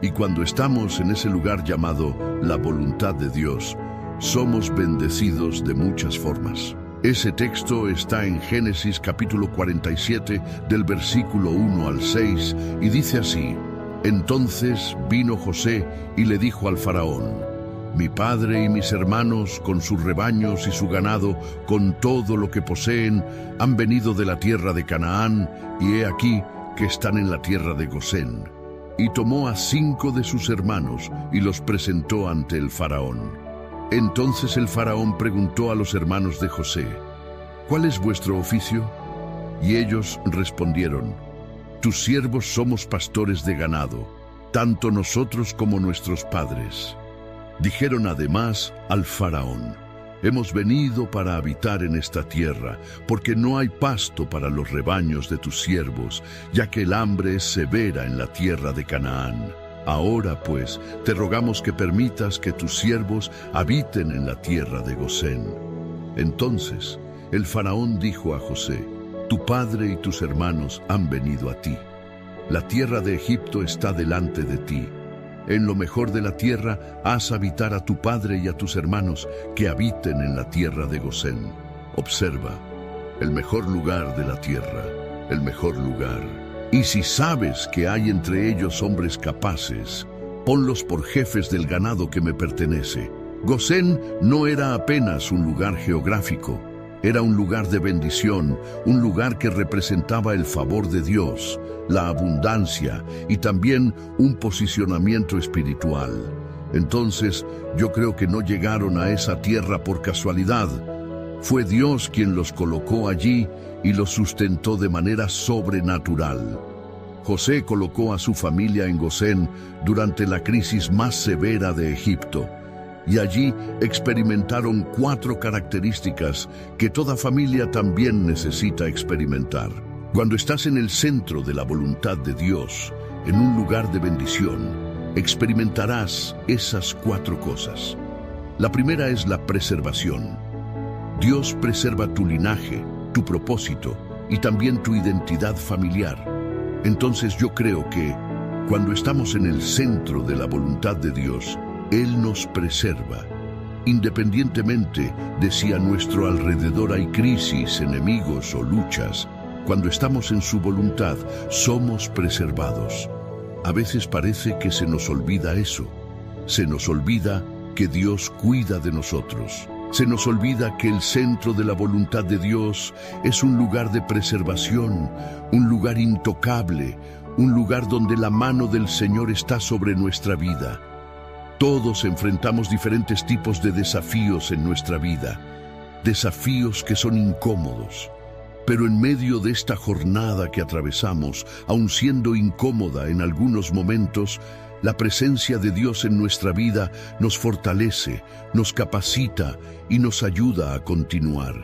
[SPEAKER 1] Y cuando estamos en ese lugar llamado la voluntad de Dios, somos bendecidos de muchas formas. Ese texto está en Génesis capítulo 47, del versículo 1 al 6, y dice así: Entonces vino José y le dijo al faraón: Mi padre y mis hermanos, con sus rebaños y su ganado, con todo lo que poseen, han venido de la tierra de Canaán, y he aquí que están en la tierra de Gosén. Y tomó a 5 de sus hermanos y los presentó ante el faraón. Entonces el faraón preguntó a los hermanos de José: ¿Cuál es vuestro oficio? Y ellos respondieron: Tus siervos somos pastores de ganado, tanto nosotros como nuestros padres. Dijeron además al faraón: Hemos venido para habitar en esta tierra, porque no hay pasto para los rebaños de tus siervos, ya que el hambre es severa en la tierra de Canaán. Ahora pues, te rogamos que permitas que tus siervos habiten en la tierra de Gosén. Entonces el faraón dijo a José: Tu padre y tus hermanos han venido a ti. La tierra de Egipto está delante de ti. En lo mejor de la tierra haz habitar a tu padre y a tus hermanos, que habiten en la tierra de Gosén. Observa, el mejor lugar de la tierra, el mejor lugar. Y si sabes que hay entre ellos hombres capaces, ponlos por jefes del ganado que me pertenece. Gosén no era apenas un lugar geográfico, era un lugar de bendición, un lugar que representaba el favor de Dios, la abundancia y también un posicionamiento espiritual. Entonces, yo creo que no llegaron a esa tierra por casualidad. Fue Dios quien los colocó allí y los sustentó de manera sobrenatural. José colocó a su familia en Gosén durante la crisis más severa de Egipto, y allí experimentaron 4 características que toda familia también necesita experimentar. Cuando estás en el centro de la voluntad de Dios, en un lugar de bendición, experimentarás esas 4 cosas. La primera es la preservación. Dios preserva tu linaje, tu propósito y también tu identidad familiar. Entonces yo creo que cuando estamos en el centro de la voluntad de Dios, Él nos preserva. Independientemente de si a nuestro alrededor hay crisis, enemigos o luchas, cuando estamos en su voluntad, somos preservados. A veces parece que se nos olvida eso. Se nos olvida que Dios cuida de nosotros. Se nos olvida que el centro de la voluntad de Dios es un lugar de preservación, un lugar intocable, un lugar donde la mano del Señor está sobre nuestra vida. Todos enfrentamos diferentes tipos de desafíos en nuestra vida, desafíos que son incómodos. Pero en medio de esta jornada que atravesamos, aun siendo incómoda en algunos momentos, la presencia de Dios en nuestra vida nos fortalece, nos capacita y nos ayuda a continuar.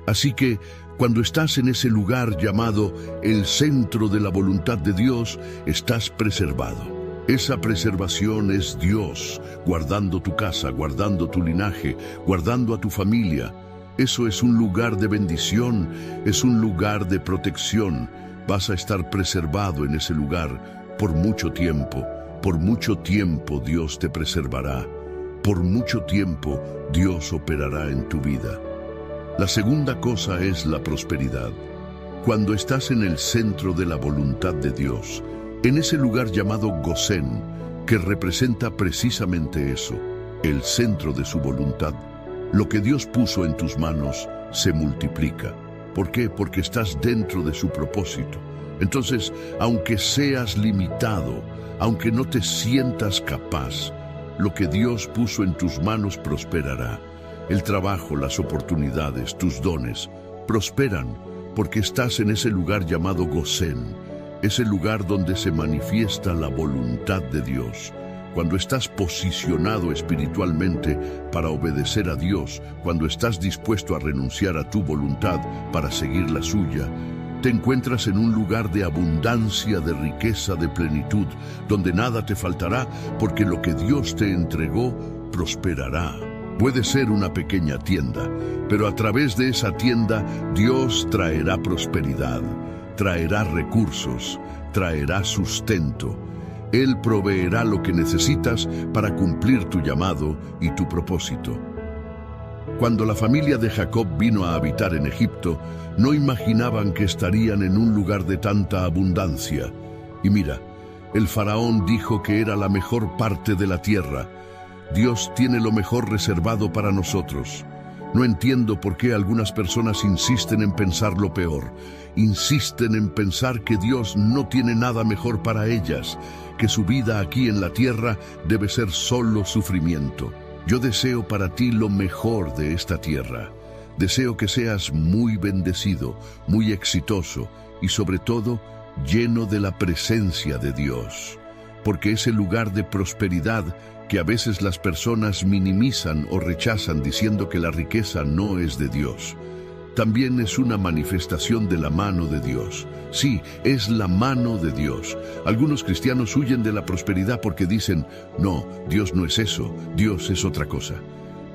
[SPEAKER 1] Así que, cuando estás en ese lugar llamado el centro de la voluntad de Dios, estás preservado. Esa preservación es Dios, guardando tu casa, guardando tu linaje, guardando a tu familia. Eso es un lugar de bendición, es un lugar de protección. Vas a estar preservado en ese lugar por mucho tiempo. Por mucho tiempo Dios te preservará. Por mucho tiempo Dios operará en tu vida. La segunda cosa es la prosperidad. Cuando estás en el centro de la voluntad de Dios, en ese lugar llamado Gosén, que representa precisamente eso, el centro de su voluntad, lo que Dios puso en tus manos se multiplica. ¿Por qué? Porque estás dentro de su propósito. Entonces, aunque seas limitado, aunque no te sientas capaz, lo que Dios puso en tus manos prosperará. El trabajo, las oportunidades, tus dones, prosperan porque estás en ese lugar llamado Gosén, ese lugar donde se manifiesta la voluntad de Dios. cuando estás posicionado espiritualmente para obedecer a Dios, cuando estás dispuesto a renunciar a tu voluntad para seguir la suya, te encuentras en un lugar de abundancia, de riqueza, de plenitud, donde nada te faltará, porque lo que Dios te entregó prosperará. Puede ser una pequeña tienda, pero a través de esa tienda Dios traerá prosperidad, traerá recursos, traerá sustento. Él proveerá lo que necesitas para cumplir tu llamado y tu propósito. Cuando la familia de Jacob vino a habitar en Egipto, no imaginaban que estarían en un lugar de tanta abundancia. Y mira, el faraón dijo que era la mejor parte de la tierra. Dios tiene lo mejor reservado para nosotros. No entiendo por qué algunas personas insisten en pensar lo peor. Insisten en pensar que Dios no tiene nada mejor para ellas, que su vida aquí en la tierra debe ser solo sufrimiento. Yo deseo para ti lo mejor de esta tierra. Deseo que seas muy bendecido, muy exitoso y sobre todo lleno de la presencia de Dios. Porque ese lugar de prosperidad que a veces las personas minimizan o rechazan diciendo que la riqueza no es de Dios, también es una manifestación de la mano de Dios. Sí, es la mano de Dios. Algunos cristianos huyen de la prosperidad porque dicen, no, Dios no es eso, Dios es otra cosa.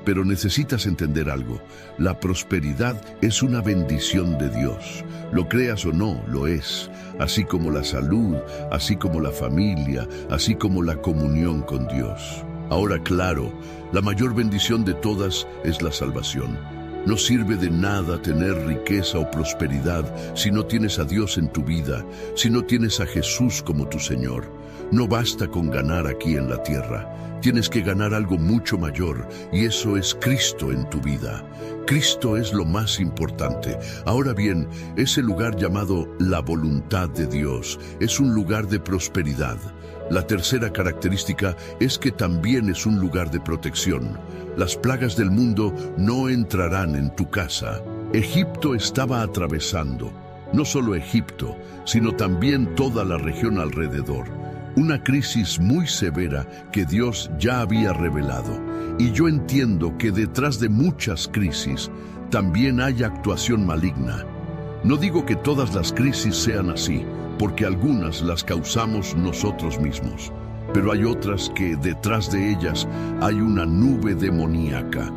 [SPEAKER 1] Pero necesitas entender algo, la prosperidad es una bendición de Dios. Lo creas o no, lo es. Así como la salud, así como la familia, así como la comunión con Dios. Ahora, claro, la mayor bendición de todas es la salvación. No sirve de nada tener riqueza o prosperidad si no tienes a Dios en tu vida, si no tienes a Jesús como tu Señor. No basta con ganar aquí en la tierra. Tienes que ganar algo mucho mayor, y eso es Cristo en tu vida. Cristo es lo más importante. Ahora bien, ese lugar llamado la voluntad de Dios es un lugar de prosperidad. La tercera característica es que también es un lugar de protección. Las plagas del mundo no entrarán en tu casa. Egipto estaba atravesando, no solo Egipto, sino también toda la región alrededor. Una crisis muy severa que Dios ya había revelado. Y yo entiendo que detrás de muchas crisis también hay actuación maligna. No digo que todas las crisis sean así, porque algunas las causamos nosotros mismos. Pero hay otras que detrás de ellas hay una nube demoníaca.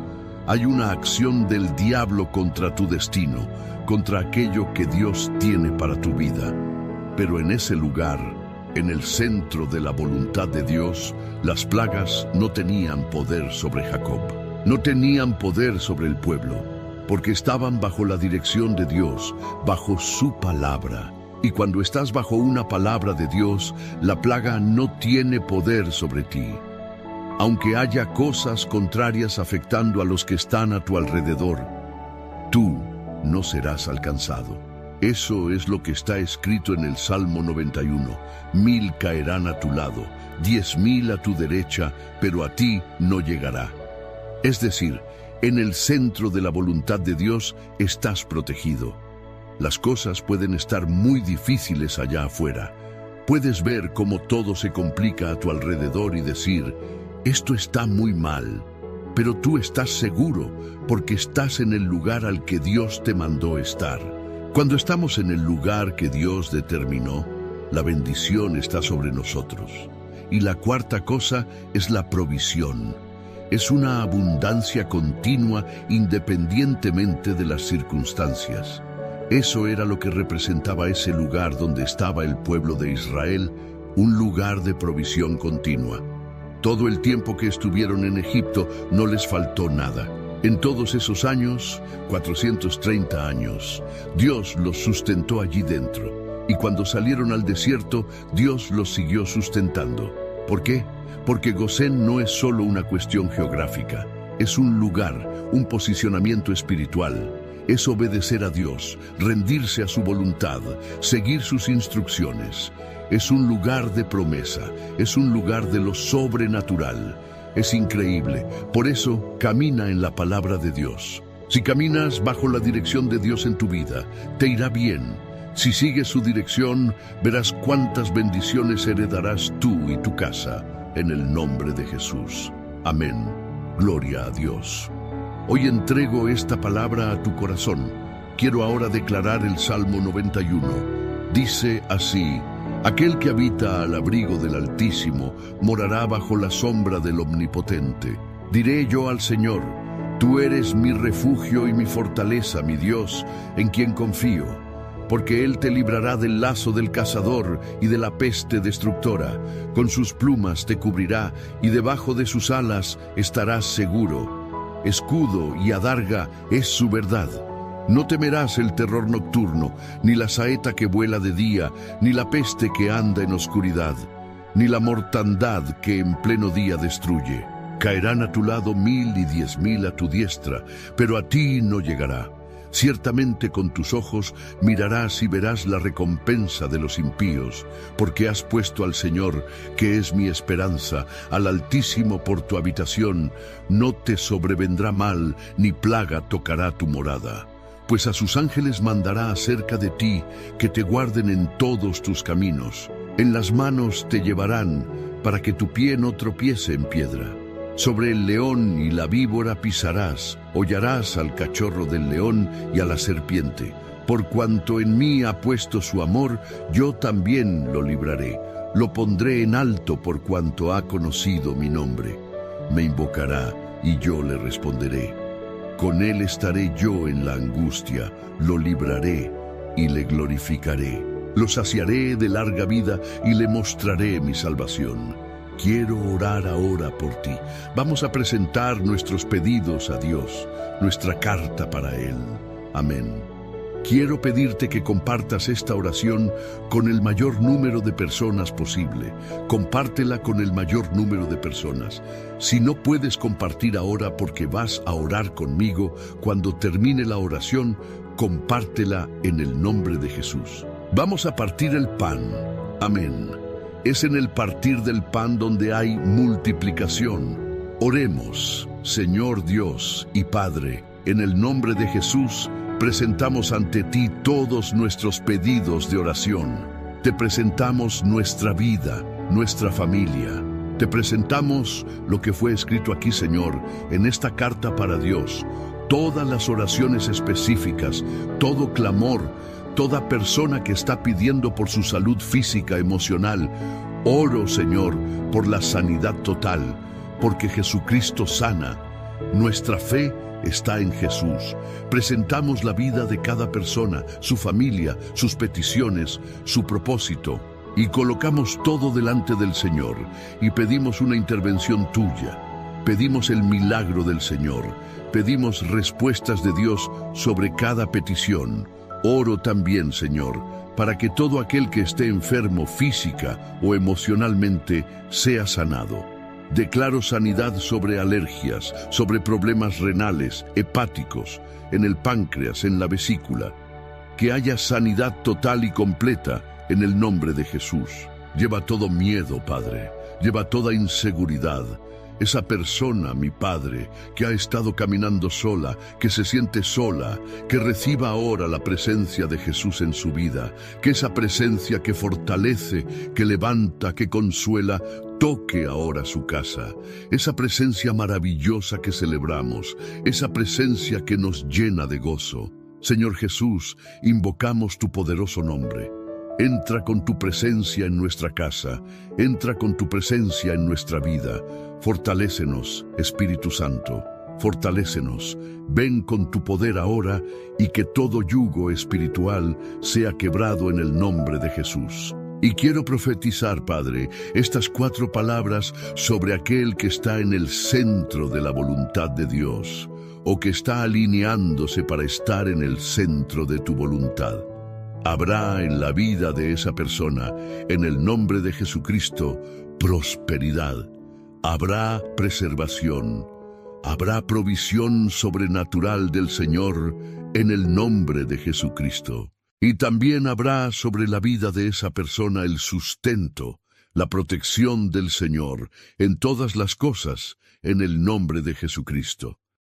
[SPEAKER 1] Hay una acción del diablo contra tu destino, contra aquello que Dios tiene para tu vida. Pero en ese lugar, en el centro de la voluntad de Dios, las plagas no tenían poder sobre Jacob. No tenían poder sobre el pueblo, porque estaban bajo la dirección de Dios, bajo su palabra. Y cuando estás bajo una palabra de Dios, la plaga no tiene poder sobre ti. Aunque haya cosas contrarias afectando a los que están a tu alrededor, tú no serás alcanzado. Eso es lo que está escrito en el Salmo 91. 1000 caerán a tu lado, 10,000 a tu derecha, pero a ti no llegará. Es decir, en el centro de la voluntad de Dios estás protegido. Las cosas pueden estar muy difíciles allá afuera. Puedes ver cómo todo se complica a tu alrededor y decir, esto está muy mal. Pero tú estás seguro porque estás en el lugar al que Dios te mandó estar. Cuando estamos en el lugar que Dios determinó, la bendición está sobre nosotros. Y la cuarta cosa es la provisión. Es una abundancia continua independientemente de las circunstancias. Eso era lo que representaba ese lugar donde estaba el pueblo de Israel, un lugar de provisión continua. Todo el tiempo que estuvieron en Egipto no les faltó nada. En todos esos años, 430 años, Dios los sustentó allí dentro. Y cuando salieron al desierto, Dios los siguió sustentando. ¿Por qué? Porque Gosén no es solo una cuestión geográfica. Es un lugar, un posicionamiento espiritual. Es obedecer a Dios, rendirse a su voluntad, seguir sus instrucciones. Es un lugar de promesa, es un lugar de lo sobrenatural. Es increíble, por eso camina en la palabra de Dios. Si caminas bajo la dirección de Dios en tu vida, te irá bien. Si sigues su dirección, verás cuántas bendiciones heredarás tú y tu casa. en el nombre de Jesús. Amén. Gloria a Dios. Hoy entrego esta palabra a tu corazón. Quiero ahora declarar el Salmo 91. Dice así: aquel que habita al abrigo del Altísimo morará bajo la sombra del Omnipotente. Diré yo al Señor: tú eres mi refugio y mi fortaleza, mi Dios, en quien confío. Porque Él te librará del lazo del cazador y de la peste destructora. Con sus plumas te cubrirá y debajo de sus alas estarás seguro. Escudo y adarga es su verdad. No temerás el terror nocturno, ni la saeta que vuela de día, ni la peste que anda en oscuridad, ni la mortandad que en pleno día destruye. Caerán a tu lado 1000 y 10.000 a tu diestra, pero a ti no llegará. Ciertamente con tus ojos mirarás y verás la recompensa de los impíos, porque has puesto al Señor, que es mi esperanza, al Altísimo por tu habitación. No te sobrevendrá mal, ni plaga tocará tu morada. Pues a sus ángeles mandará acerca de ti, que te guarden en todos tus caminos. En las manos te llevarán, para que tu pie no tropiece en piedra. Sobre el león y la víbora pisarás, hollarás al cachorro del león y a la serpiente. Por cuanto en mí ha puesto su amor, yo también lo libraré. Lo pondré en alto por cuanto ha conocido mi nombre. Me invocará y yo le responderé. Con él estaré yo en la angustia, lo libraré y le glorificaré. Lo saciaré de larga vida y le mostraré mi salvación. Quiero orar ahora por ti. Vamos a presentar nuestros pedidos a Dios, nuestra carta para Él. Amén. Quiero pedirte que compartas esta oración con el mayor número de personas posible. Compártela con el mayor número de personas. Si no puedes compartir ahora porque vas a orar conmigo, cuando termine la oración, compártela en el nombre de Jesús. Vamos a partir el pan. Amén. Es en el partir del pan donde hay multiplicación. Oremos. Señor Dios y Padre, en el nombre de Jesús, presentamos ante ti todos nuestros pedidos de oración. Te presentamos nuestra vida, nuestra familia. Te presentamos lo que fue escrito aquí, Señor, en esta carta para Dios. Todas las oraciones específicas, todo clamor, toda persona que está pidiendo por su salud física, emocional. Oro, Señor, por la sanidad total, porque Jesucristo sana. Nuestra fe está en Jesús. Presentamos la vida de cada persona, su familia, sus peticiones, su propósito, y colocamos todo delante del Señor, y pedimos una intervención tuya. Pedimos el milagro del Señor. Pedimos respuestas de Dios sobre cada petición. Oro también, Señor, para que todo aquel que esté enfermo física o emocionalmente sea sanado. Declaro sanidad sobre alergias, sobre problemas renales, hepáticos, en el páncreas, en la vesícula. Que haya sanidad total y completa en el nombre de Jesús. Lleva todo miedo, Padre. Lleva toda inseguridad. Esa persona, mi Padre, que ha estado caminando sola, que se siente sola, que reciba ahora la presencia de Jesús en su vida, que esa presencia que fortalece, que levanta, que consuela, toque ahora su casa. Esa presencia maravillosa que celebramos, esa presencia que nos llena de gozo. Señor Jesús, invocamos tu poderoso nombre. Entra con tu presencia en nuestra casa, entra con tu presencia en nuestra vida. Fortalécenos, Espíritu Santo, fortalécenos. Ven con tu poder ahora y que todo yugo espiritual sea quebrado en el nombre de Jesús. Y quiero profetizar, Padre, estas 4 palabras sobre aquel que está en el centro de la voluntad de Dios, o que está alineándose para estar en el centro de tu voluntad. Habrá en la vida de esa persona, en el nombre de Jesucristo, prosperidad. Habrá preservación. Habrá provisión sobrenatural del Señor en el nombre de Jesucristo. Y también habrá sobre la vida de esa persona el sustento, la protección del Señor en todas las cosas en el nombre de Jesucristo.